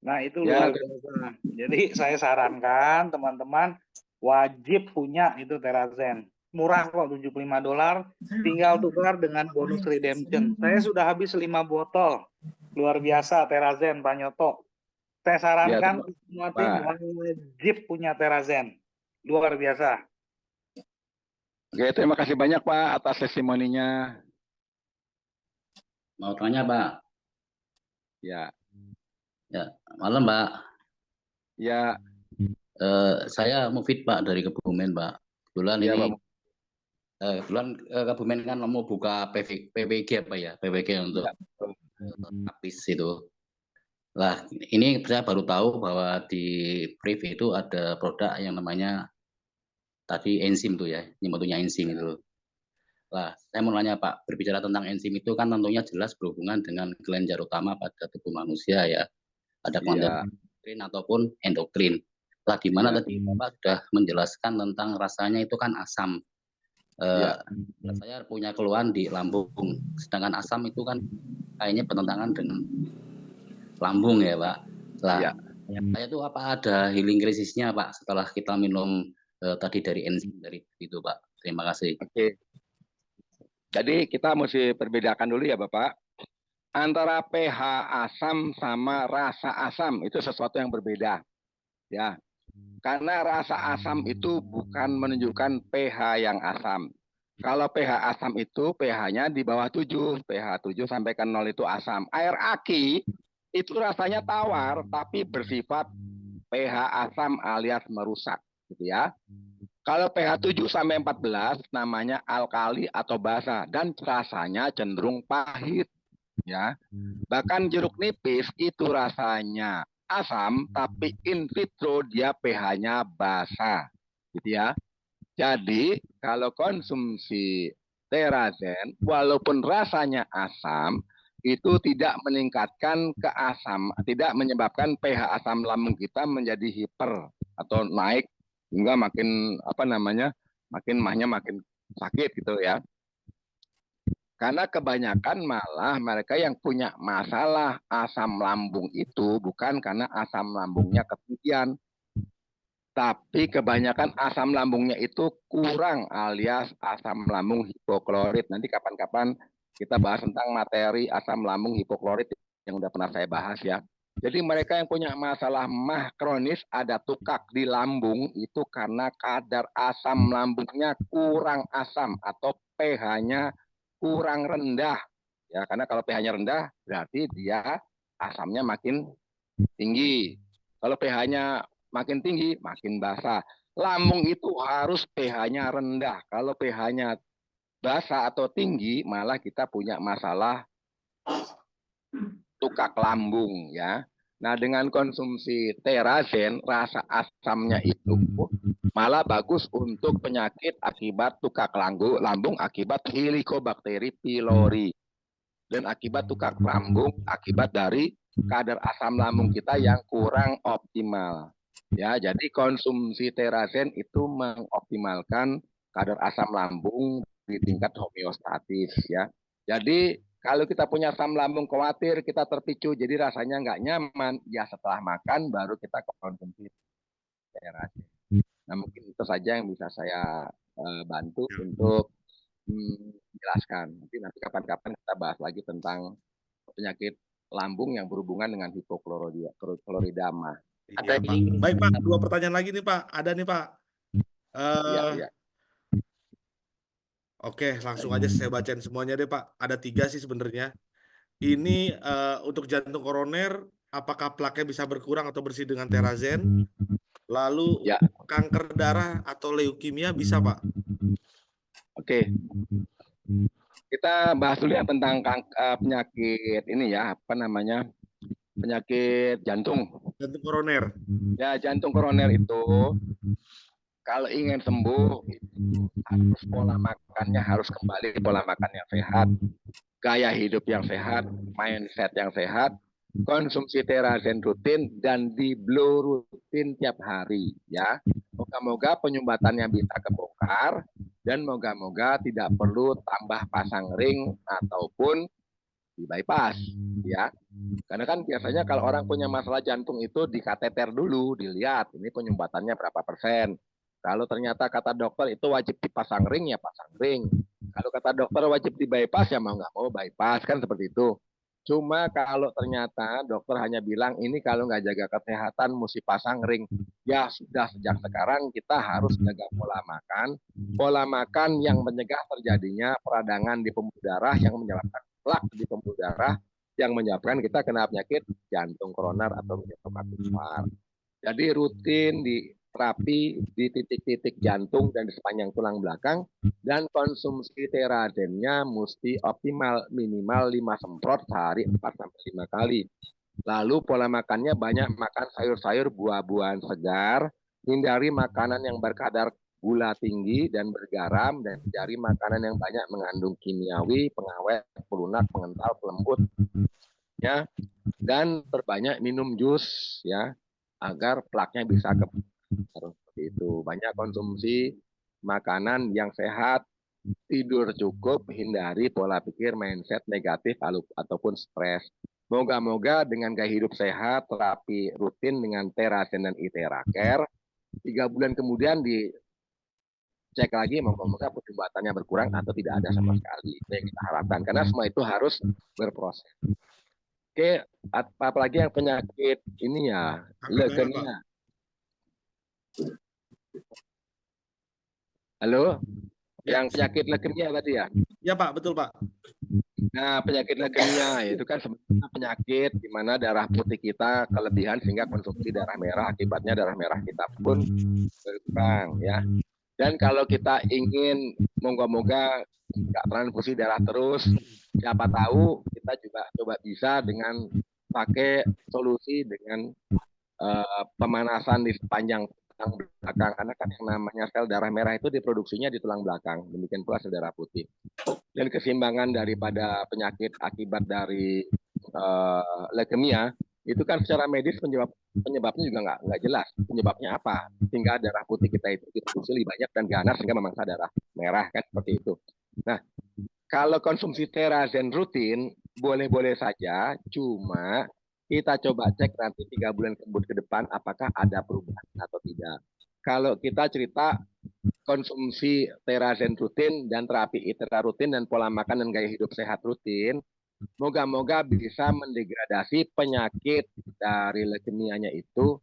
Nah itu Ya. luar biasa. Jadi saya sarankan teman-teman wajib punya itu terazen. Murah kok, $75, tinggal tukar dengan bonus redemption. Saya sudah habis 5 botol. Luar biasa terazen Pak Nyoto. Saya sarankan semua tim wajib punya terazen. Luar biasa. Oke, terima kasih banyak Pak atas testimoninya. Mau tanya Pak? Ya. Ya, malam Pak. Ya. Saya Mufid Pak dari Kebumen Pak. Kebetulan Ya, ini Pak. kebetulan Kebumen kan mau buka PPG apa ya? PPG untuk habis itu. Lah, ini saya baru tahu bahwa di brief itu ada produk yang namanya tadi enzim tuh ya, nyebutnya enzim itu. Lah, saya mau nanya Pak, berbicara tentang enzim itu kan tentunya jelas berhubungan dengan kelenjar utama pada tubuh manusia ya. Ada konten endokrin ataupun endokrin. Lah, di mana tadi Bapak sudah menjelaskan tentang rasanya itu kan asam. Saya punya keluhan di lambung, sedangkan asam itu kan kayaknya bertentangan dengan lambung ya Pak. Lah, saya tuh apa ada healing krisisnya Pak setelah kita minum tadi dari enzim dari itu Pak. Terima kasih. Oke. Jadi kita mesti perbedakan dulu ya Bapak. Antara pH asam sama rasa asam itu sesuatu yang berbeda. Ya. Karena rasa asam itu bukan menunjukkan pH yang asam. Kalau pH asam itu pH-nya di bawah 7, pH 7 sampai ke 0 itu asam. Air aki itu rasanya tawar tapi bersifat pH asam alias merusak, gitu ya. Kalau pH 7 sampai 14 namanya alkali atau basa dan rasanya cenderung pahit, ya. Bahkan jeruk nipis itu rasanya asam tapi in vitro dia pH-nya basa, gitu ya. Jadi kalau konsumsi terazen walaupun rasanya asam itu tidak meningkatkan tidak menyebabkan pH asam lambung kita menjadi hiper atau naik hingga makin makin mahnya makin sakit gitu ya. Karena kebanyakan malah mereka yang punya masalah asam lambung itu bukan karena asam lambungnya ketinggian, tapi kebanyakan asam lambungnya itu kurang alias asam lambung hipoklorit. Nanti kapan-kapan kita bahas tentang materi asam lambung hipoklorit yang udah pernah saya bahas ya. Jadi mereka yang punya masalah MAH kronis ada tukak di lambung itu karena kadar asam lambungnya kurang asam atau pH-nya kurang rendah. Ya, karena kalau pH-nya rendah berarti dia asamnya makin tinggi. Kalau pH-nya makin tinggi, makin basah. Lambung itu harus pH-nya rendah. Kalau pH-nya basah atau tinggi, malah kita punya masalah tukak lambung ya. Nah, dengan konsumsi terazen, rasa asamnya itu malah bagus untuk penyakit akibat tukak lambung akibat Helicobacter pylori. Dan akibat tukak lambung akibat dari kadar asam lambung kita yang kurang optimal. Ya, jadi konsumsi terazen itu mengoptimalkan kadar asam lambung di tingkat homeostatis ya. Jadi kalau kita punya asam lambung khawatir, kita terpicu, jadi rasanya nggak nyaman, ya setelah makan baru kita konsumsi terazen. Nah, mungkin itu saja yang bisa saya bantu untuk menjelaskan. Nanti kapan-kapan kita bahas lagi tentang penyakit lambung yang berhubungan dengan hipokloridama. Iya, Pak. Baik Pak, 2 pertanyaan lagi nih Pak. Ada nih Pak. Iya. Oke, langsung aja saya bacain semuanya deh Pak. Ada 3 sih sebenarnya. Ini untuk jantung koroner, apakah plaknya bisa berkurang atau bersih dengan terazen? Lalu kanker darah atau leukemia bisa Pak? Oke. Kita bahas dulu ya tentang penyakit ini ya, apa namanya? Penyakit jantung. Jantung koroner. Ya, jantung koroner itu kalau ingin sembuh harus pola makannya harus kembali pola makan yang sehat, gaya hidup yang sehat, mindset yang sehat, konsumsi terazen rutin dan di blow rutin tiap hari ya. Moga-moga penyumbatannya bisa kebongkar dan moga-moga tidak perlu tambah pasang ring ataupun di bypass ya. Karena kan biasanya kalau orang punya masalah jantung itu di kateter dulu, dilihat ini penyumbatannya berapa persen. Kalau ternyata kata dokter itu wajib dipasang ring ya pasang ring. Kalau kata dokter wajib di bypass ya mau nggak mau bypass, kan seperti itu. Cuma kalau ternyata dokter hanya bilang ini kalau nggak jaga kesehatan mesti pasang ring, ya sudah sejak sekarang kita harus jaga pola makan yang mencegah terjadinya peradangan di pembuluh darah yang menyebabkan plak di pembuluh darah yang menyebabkan kita kena penyakit jantung koroner atau jantung akuswar. Jadi rutin di terapi di titik-titik jantung dan di sepanjang tulang belakang, dan konsumsi terazennya mesti optimal minimal 5 semprot sehari 4-5 kali. Lalu pola makannya banyak makan sayur-sayur, buah-buahan segar, hindari makanan yang berkadar gula tinggi dan bergaram, dan cari makanan yang banyak mengandung kimiawi, pengawet, pelunak, pengental, pelembut ya, dan perbanyak minum jus ya agar plaknya bisa harus seperti itu. Banyak konsumsi makanan yang sehat, tidur cukup, hindari pola pikir mindset negatif ataupun stres. Moga-moga dengan gaya hidup sehat, terapi rutin dengan terazen dan iteraker, 3 bulan kemudian dicek lagi, moga-moga penyumbatannya berkurang atau tidak ada sama sekali. Itu yang kita harapkan, karena semua itu harus berproses. Oke, apalagi yang penyakit ini ya, leukemia. Halo, yang penyakit leukemia tadi ya? Ya Pak, betul Pak. Nah, penyakit leukemia itu kan sebenarnya penyakit di mana darah putih kita kelebihan sehingga konsumsi darah merah, akibatnya darah merah kita pun berkurang ya. Dan kalau kita ingin moga-moga nggak transfusi darah terus, siapa tahu kita juga coba bisa dengan pakai solusi dengan pemanasan di sepanjang tulang belakang, karena kan yang namanya sel darah merah itu diproduksinya di tulang belakang, demikian pula sel darah putih. Dan keseimbangan daripada penyakit akibat dari leukemia itu kan secara medis penyebabnya juga nggak jelas penyebabnya apa, sehingga darah putih kita itu diproduksi lebih banyak dan ganas sehingga memaksa darah merah, kan seperti itu. Nah, kalau konsumsi terazen rutin boleh-boleh saja, cuma kita coba cek nanti 3 bulan ke depan apakah ada perubahan atau tidak. Kalau kita cerita konsumsi terazen rutin dan terapi ITERA rutin dan pola makan dan gaya hidup sehat rutin, moga-moga bisa mendegradasi penyakit dari leukemianya itu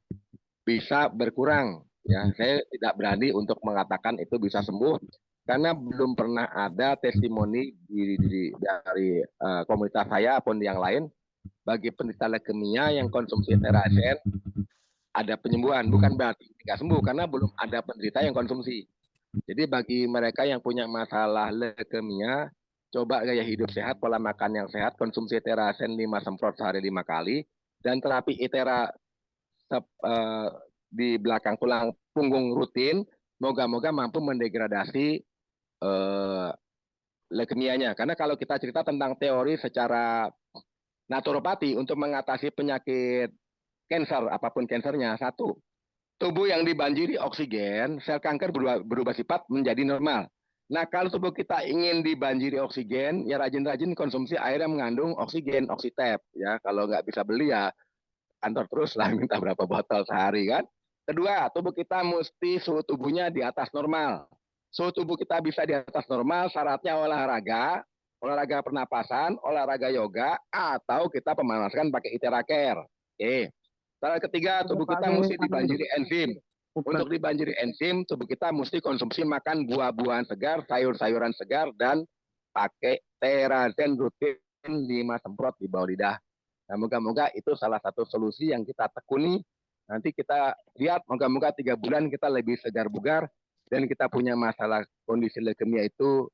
bisa berkurang. Ya, saya tidak berani untuk mengatakan itu bisa sembuh karena belum pernah ada testimoni dari komunitas saya ataupun yang lain bagi penderita leukemia yang konsumsi terazen ada penyembuhan. Bukan berarti tidak sembuh karena belum ada penderita yang konsumsi. Jadi bagi mereka yang punya masalah leukemia, coba gaya hidup sehat, pola makan yang sehat, konsumsi terazen 5 semprot sehari 5 kali, dan terapi ITERA di belakang tulang punggung rutin, moga-moga mampu mendegradasi leukemianya. Karena kalau kita cerita tentang teori secara naturopati untuk mengatasi penyakit kanker, apapun kankernya, satu, tubuh yang dibanjiri oksigen, sel kanker berubah sifat menjadi normal. Nah, kalau tubuh kita ingin dibanjiri oksigen, ya rajin-rajin konsumsi air yang mengandung oksigen, oxitep. Ya, kalau nggak bisa beli ya kantor terus lah minta berapa botol sehari kan. Kedua, tubuh kita mesti suhu tubuhnya di atas normal. Suhu tubuh kita bisa di atas normal, syaratnya olahraga pernapasan, olahraga yoga, atau kita pemanasan pakai ITERA Care. Oke. Syarat ketiga, tubuh kita mesti dibanjiri enzim. Untuk dibanjiri enzim, tubuh kita mesti konsumsi makan buah-buahan segar, sayur-sayuran segar, dan pakai terazen rutin 5 semprot di bawah lidah. Nah, moga-moga itu salah satu solusi yang kita tekuni. Nanti kita lihat, moga-moga 3 bulan kita lebih segar bugar, dan kita punya masalah kondisi leukemia itu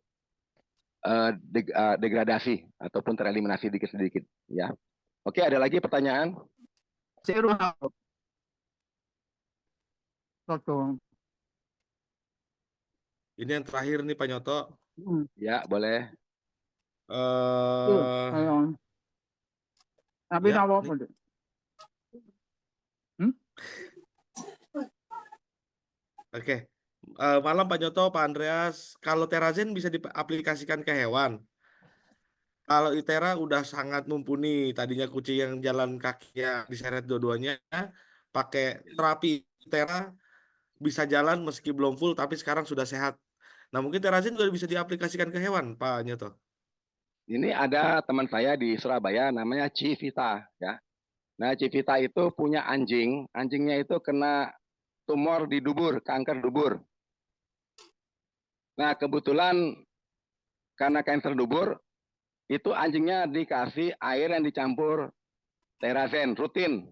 degradasi ataupun tereliminasi sedikit-sedikit. Ya. Oke, ada lagi pertanyaan? Ini yang terakhir nih Pak Nyoto. Ya, boleh. Tapi ya, Oke. Malam Pak Nyoto, Pak Andreas. Kalau terazen bisa diaplikasikan ke hewan. Kalau ITERA udah sangat mumpuni. Tadinya kucing yang jalan kakinya diseret dua-duanya, pakai terapi ITERA bisa jalan meski belum full, tapi sekarang sudah sehat. Nah, mungkin terazen juga bisa diaplikasikan ke hewan, Pak Nyoto. Ini ada teman saya di Surabaya, namanya Civita. Ya. Nah, Civita itu punya anjing. Anjingnya itu kena tumor di dubur, kanker dubur. Nah, kebetulan karena kanker dubur, itu anjingnya dikasih air yang dicampur terazen rutin.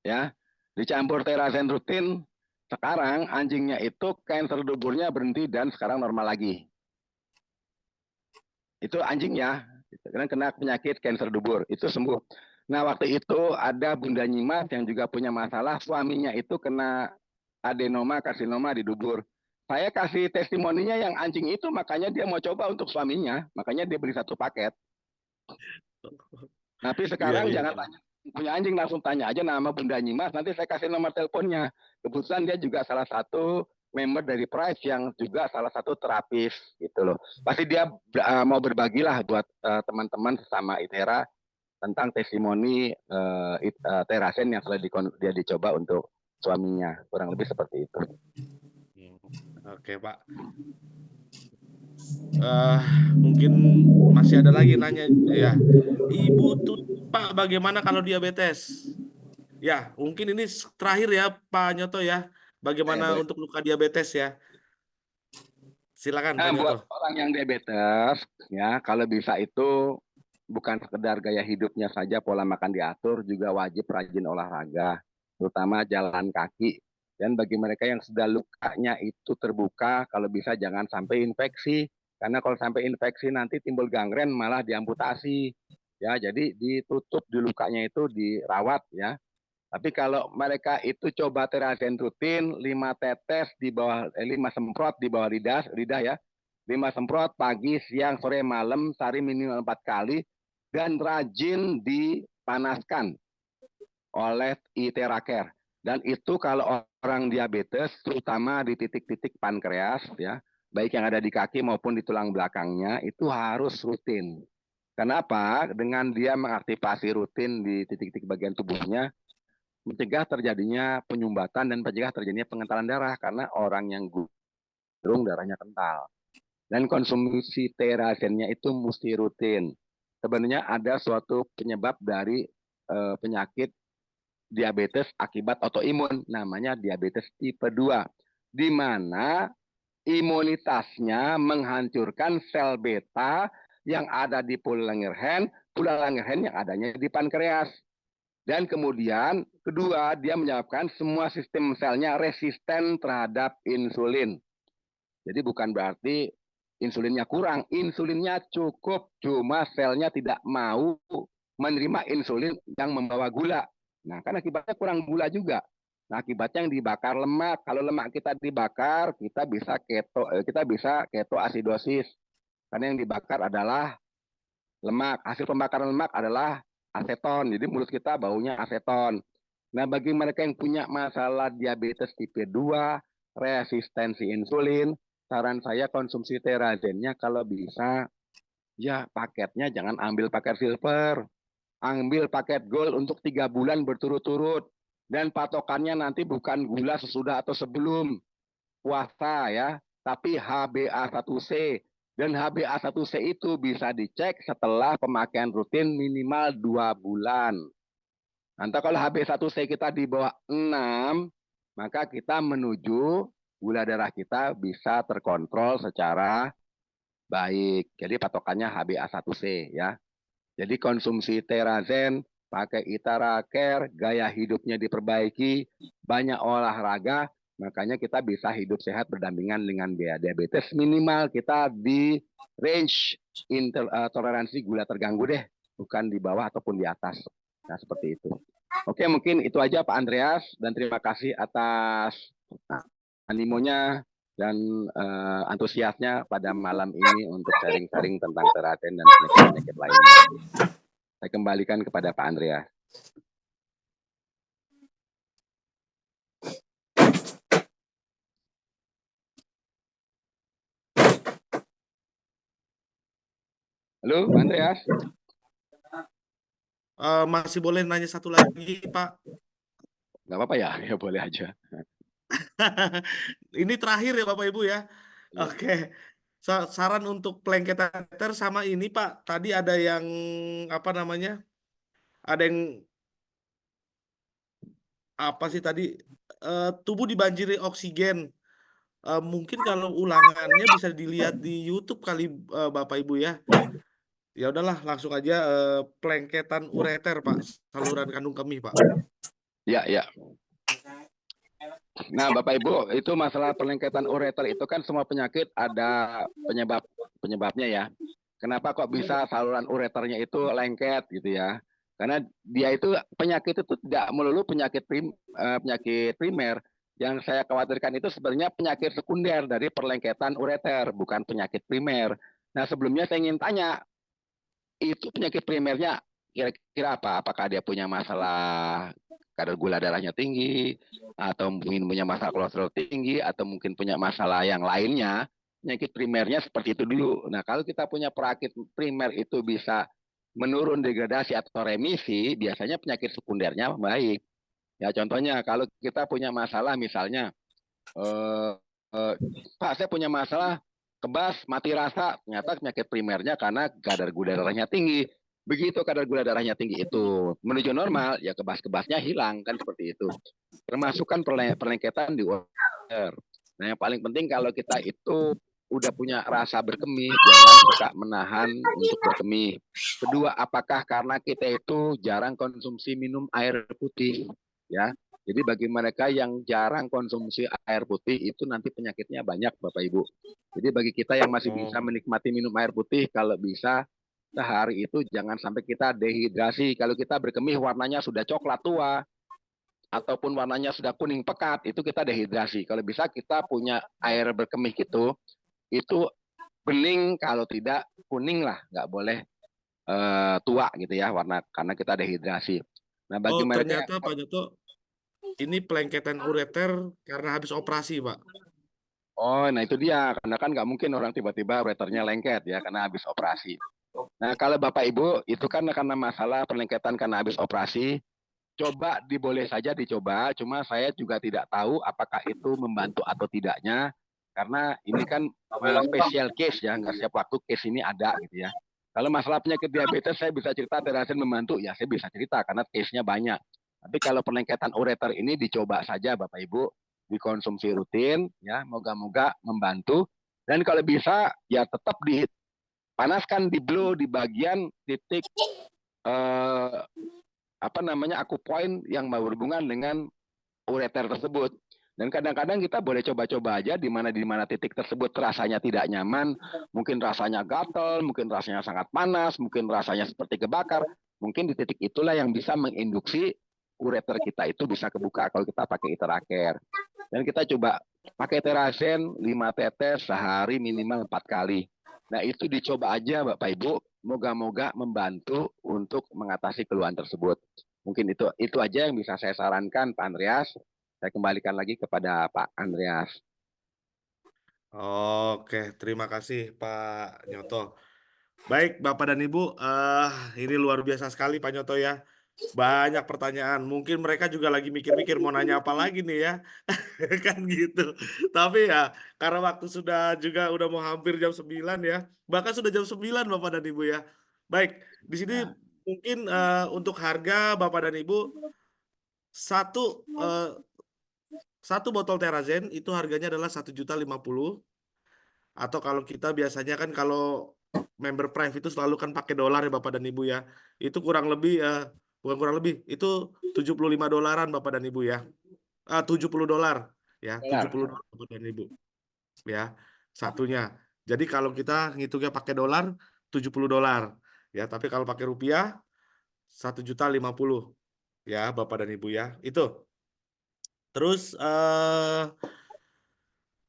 Ya, dicampur terazen rutin, sekarang anjingnya itu kanker duburnya berhenti dan sekarang normal lagi. Itu anjingnya, karena kena penyakit kanker dubur, itu sembuh. Nah, waktu itu ada Bunda Nyimas yang juga punya masalah, suaminya itu kena adenoma, karsinoma di dubur. Saya kasih testimoninya yang anjing itu, makanya dia mau coba untuk suaminya, makanya dia beli 1 paket. Tapi sekarang jangan tanya punya anjing, langsung tanya aja nama Bunda Nyimas, nanti saya kasih nomor teleponnya. Kebetulan dia juga salah satu member dari Price yang juga salah satu terapis gitu loh. Pasti dia mau berbagilah buat teman-teman sesama ITERA tentang testimoni terazen yang telah dia dicoba untuk suaminya, kurang lebih seperti itu. Oke Pak. Mungkin masih ada lagi nanya ya. Ibu tuh Pak, bagaimana kalau diabetes? Ya, mungkin ini terakhir ya Pak Nyoto ya. Bagaimana untuk luka diabetes ya? Silakan Pak Nyoto. Buat orang yang diabetes ya, kalau bisa itu bukan sekedar gaya hidupnya saja, pola makan diatur, juga wajib rajin olahraga, terutama jalan kaki. Dan bagi mereka yang sudah lukanya itu terbuka, kalau bisa jangan sampai infeksi. Karena kalau sampai infeksi nanti timbul gangren, malah diamputasi. Ya, jadi ditutup di lukanya itu, dirawat ya. Tapi kalau mereka itu coba terazen rutin 5 tetes di bawah 5 semprot di bawah lidah ya. 5 semprot pagi, siang, sore, malam, sehari minimal 4 kali, dan rajin dipanaskan oleh ITERA Care. Dan itu kalau orang diabetes, terutama di titik-titik pankreas ya, baik yang ada di kaki maupun di tulang belakangnya itu harus rutin. Kenapa? Dengan dia mengaktifasi rutin di titik-titik bagian tubuhnya, mencegah terjadinya penyumbatan dan mencegah terjadinya pengentalan darah karena orang yang cenderung darahnya kental. Dan konsumsi terazennya itu mesti rutin. Sebenarnya ada suatu penyebab dari penyakit diabetes akibat autoimun, namanya diabetes tipe 2, di mana imunitasnya menghancurkan sel beta yang ada di pula Langerhans yang adanya di pankreas. Dan kemudian kedua, dia menyebabkan semua sistem selnya resisten terhadap insulin. Jadi bukan berarti insulinnya kurang, insulinnya cukup, cuma selnya tidak mau menerima insulin yang membawa gula. Nah, kan akibatnya kurang gula juga. Nah, akibatnya yang dibakar lemak. Kalau lemak kita dibakar, kita bisa ketoasidosis. Karena yang dibakar adalah lemak. Hasil pembakaran lemak adalah aseton. Jadi mulut kita baunya aseton. Nah, bagi mereka yang punya masalah diabetes tipe 2, resistensi insulin, saran saya konsumsi terazennya kalau bisa, ya paketnya jangan ambil paket silver. Ambil paket gold untuk 3 bulan berturut-turut. Dan patokannya nanti bukan gula sesudah atau sebelum puasa ya, tapi HbA1c. Dan HbA1c itu bisa dicek setelah pemakaian rutin minimal 2 bulan. Nanti kalau HbA1c kita di bawah 6, maka kita menuju gula darah kita bisa terkontrol secara baik. Jadi patokannya HbA1c ya. Jadi konsumsi terazen, pakai Itara Care, gaya hidupnya diperbaiki, banyak olahraga, makanya kita bisa hidup sehat berdampingan dengan diabetes. Minimal kita di range toleransi gula terganggu deh, bukan di bawah ataupun di atas. Nah, seperti itu. Oke, mungkin itu aja Pak Andreas, dan terima kasih atas animonya dan antusiasnya pada malam ini untuk sharing-sharing tentang terazen dan penyakit-penyakit lainnya. Saya kembalikan kepada Pak Andreas. Halo, Pak Andreas. Masih boleh nanya satu lagi, Pak? Nggak apa-apa ya? Ya boleh aja. Ini terakhir ya Bapak Ibu ya. Oke. Saran untuk plank catheter sama ini Pak. Tadi ada yang apa namanya? Ada yang apa sih tadi? Tubuh dibanjiri oksigen. Mungkin kalau ulangannya bisa dilihat di YouTube kali Bapak Ibu ya. Ya udahlah, langsung aja plengketan ureter Pak, saluran kandung kemih Pak. Ya, ya. Nah, Bapak Ibu, itu masalah pelengketan ureter itu kan semua penyakit ada penyebabnya ya. Kenapa kok bisa saluran ureternya itu lengket gitu ya? Karena dia itu penyakit itu tidak melulu penyakit primer. Yang saya khawatirkan itu sebenarnya penyakit sekunder dari perlengketan ureter, bukan penyakit primer. Nah, sebelumnya saya ingin tanya, itu penyakit primernya kira-kira apa? Apakah dia punya masalah kadar gula darahnya tinggi, atau mungkin punya masalah kolesterol tinggi, atau mungkin punya masalah yang lainnya? Penyakit primernya seperti itu dulu. Nah, kalau kita punya penyakit primer itu bisa menurun degradasi atau remisi, biasanya penyakit sekundernya baik. Ya, contohnya kalau kita punya masalah misalnya, Pak, saya punya masalah kebas, mati rasa, ternyata penyakit primernya karena kadar gula darahnya tinggi. Begitu kadar gula darahnya tinggi itu menuju normal, ya kebas-kebasnya hilang, kan seperti itu. Termasuk kan perlengketan di ureter. Nah, yang paling penting kalau kita itu udah punya rasa berkemih, jangan suka menahan untuk berkemih. Kedua, apakah karena kita itu jarang konsumsi minum air putih, ya? Jadi bagi mereka yang jarang konsumsi air putih itu nanti penyakitnya banyak, Bapak Ibu. Jadi bagi kita yang masih bisa menikmati minum air putih, kalau bisa sehari itu jangan sampai kita dehidrasi. Kalau kita berkemih warnanya sudah coklat tua ataupun warnanya sudah kuning pekat, itu kita dehidrasi. Kalau bisa kita punya air berkemih gitu, itu bening, kalau tidak kuning lah, nggak boleh tua gitu ya warna, karena kita dehidrasi. Nah, bagi mereka ternyata Pak Joto, ini pelengketan ureter karena habis operasi Pak. Oh, nah itu dia. Karena kan nggak mungkin orang tiba-tiba ureternya lengket ya, karena habis operasi. Nah, kalau Bapak Ibu, itu kan karena masalah perlengketan karena habis operasi, coba boleh saja dicoba, cuma saya juga tidak tahu apakah itu membantu atau tidaknya, karena ini kan special case ya, nggak setiap waktu case ini ada gitu ya. Kalau masalah penyakit diabetes saya bisa cerita Terasen membantu, ya saya bisa cerita karena case-nya banyak. Tapi kalau perlengketan ureter ini dicoba saja Bapak Ibu, dikonsumsi rutin ya, moga-moga membantu. Dan kalau bisa ya tetap dipanaskan, di blow di bagian titik akupoint yang berhubungan dengan ureter tersebut. Dan kadang-kadang kita boleh coba-coba aja di mana titik tersebut rasanya tidak nyaman, mungkin rasanya gatal, mungkin rasanya sangat panas, mungkin rasanya seperti kebakar. Mungkin di titik itulah yang bisa menginduksi ureter kita itu bisa kebuka kalau kita pakai Iteraker. Dan kita coba pakai Terasen 5 tetes sehari minimal 4 kali. Nah, itu dicoba aja Bapak Ibu, moga-moga membantu untuk mengatasi keluhan tersebut. Mungkin itu aja yang bisa saya sarankan Pak Andreas. Saya kembalikan lagi kepada Pak Andreas. Oke, terima kasih Pak Nyoto. Baik, Bapak dan Ibu, ini luar biasa sekali Pak Nyoto ya. Banyak pertanyaan. Mungkin mereka juga lagi mikir-mikir mau nanya apa lagi nih ya. Kan gitu. Tapi ya, karena waktu udah mau hampir jam 9 ya. Bahkan sudah jam 9 Bapak dan Ibu ya. Baik, di sini mungkin untuk harga Bapak dan Ibu satu botol Terazen itu harganya adalah 1.050.000. Atau kalau kita biasanya kan kalau member Prime itu selalu kan pakai dolar ya Bapak dan Ibu ya. Itu kurang lebih bukan kurang lebih, itu $75 Bapak dan Ibu ya. $70 ya, $70 Bapak dan Ibu. Ya, satunya. Jadi kalau kita ngitungnya pakai dolar $70 ya, tapi kalau pakai rupiah 1.050.000 ya Bapak dan Ibu ya. Itu. Terus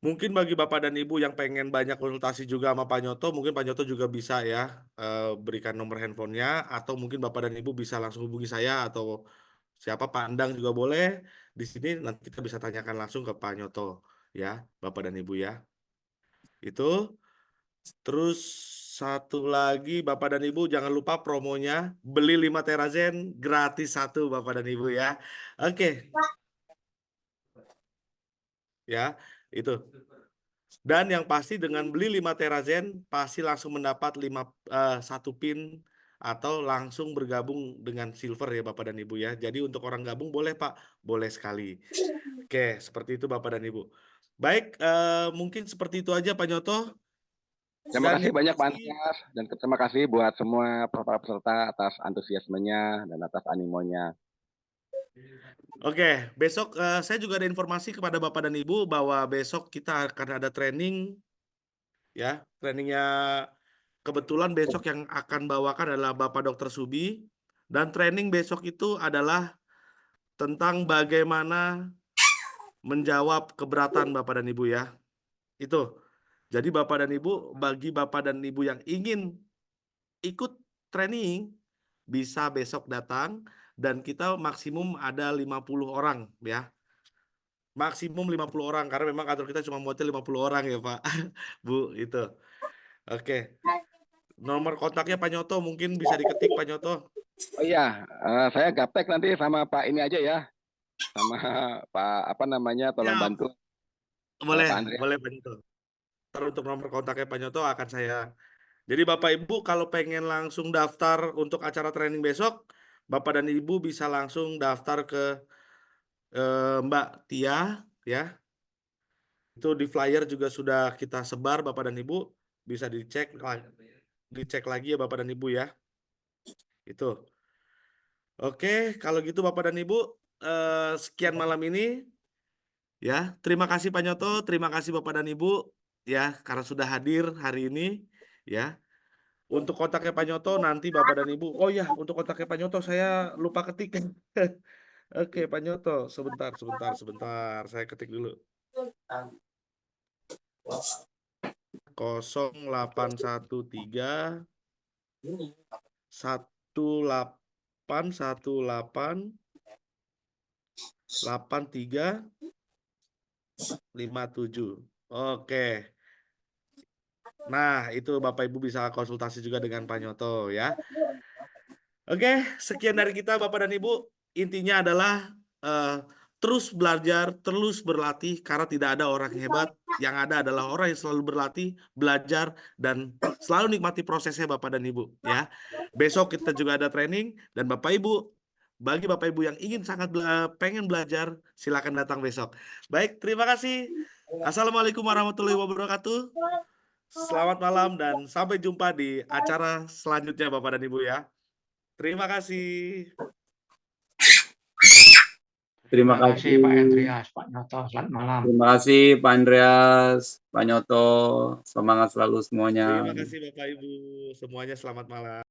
mungkin bagi Bapak dan Ibu yang pengen banyak konsultasi juga sama Pak Nyoto, mungkin Pak Nyoto juga bisa ya berikan nomor handphonenya, atau mungkin Bapak dan Ibu bisa langsung hubungi saya atau siapa, Pak Endang juga boleh. Di sini nanti kita bisa tanyakan langsung ke Pak Nyoto ya, Bapak dan Ibu ya. Itu. Terus satu lagi Bapak dan Ibu jangan lupa promonya, beli 5 Terazen gratis 1 Bapak dan Ibu ya. Oke. Ya, itu. Dan yang pasti dengan beli 5 Terazen pasti langsung mendapat 1 pin atau langsung bergabung dengan silver ya Bapak dan Ibu ya. Jadi untuk orang gabung boleh Pak, boleh sekali. Oke, seperti itu Bapak dan Ibu. Baik, mungkin seperti itu aja Pak Nyoto. Terima kasih banyak Pak Andreas, dan terima kasih buat semua para peserta atas antusiasmenya dan atas animonya. Oke, besok saya juga ada informasi kepada Bapak dan Ibu bahwa besok kita akan ada training ya. Trainingnya kebetulan besok yang akan bawakan adalah Bapak Dr. Subi, dan training besok itu adalah tentang bagaimana menjawab keberatan Bapak dan Ibu ya. Itu. Jadi Bapak dan Ibu, bagi Bapak dan Ibu yang ingin ikut training bisa besok datang, dan kita maksimum ada 50 orang ya. Maksimum 50 orang karena memang kantor kita cuma muatnya 50 orang ya Pak. Bu, itu. Oke. Nomor kontaknya Pak Nyoto mungkin bisa diketik Pak Nyoto. Oh iya, saya gaptek nanti sama Pak ini aja ya. Sama Pak tolong Ya, bantu. boleh, Pak Andreas. boleh Pak Nyoto. Untuk nomor kontaknya Pak Nyoto akan saya. Jadi Bapak Ibu kalau pengen langsung daftar untuk acara training besok, Bapak dan Ibu bisa langsung daftar ke Mbak Tia ya. Itu di flyer juga sudah kita sebar Bapak dan Ibu, bisa dicek lagi ya Bapak dan Ibu ya. Itu. Oke, kalau gitu Bapak dan Ibu, sekian malam ini ya. Terima kasih Pak Nyoto, terima kasih Bapak dan Ibu ya karena sudah hadir hari ini ya. Untuk kontaknya Pak Nyoto nanti Bapak dan Ibu. Oh ya, untuk kontaknya Pak Nyoto saya lupa ketik. Oke, Pak Nyoto, sebentar. Saya ketik dulu. 0813 1818 83 57. Oke. Nah, itu Bapak Ibu bisa konsultasi juga dengan Pak Nyoto ya. Oke, sekian dari kita Bapak dan Ibu. Intinya adalah terus belajar, terus berlatih karena tidak ada orang hebat. Yang ada adalah orang yang selalu berlatih, belajar dan selalu nikmati prosesnya Bapak dan Ibu ya. Besok kita juga ada training dan Bapak Ibu, bagi Bapak Ibu yang ingin sangat pengen belajar, silakan datang besok. Baik, terima kasih. Assalamualaikum warahmatullahi wabarakatuh. Selamat malam dan sampai jumpa di acara selanjutnya Bapak dan Ibu ya. Terima kasih. Terima kasih Pak Andreas, Pak Nyoto, selamat malam. Terima kasih Pak Andreas, Pak Nyoto, semangat selalu semuanya. Terima kasih Bapak Ibu, semuanya selamat malam.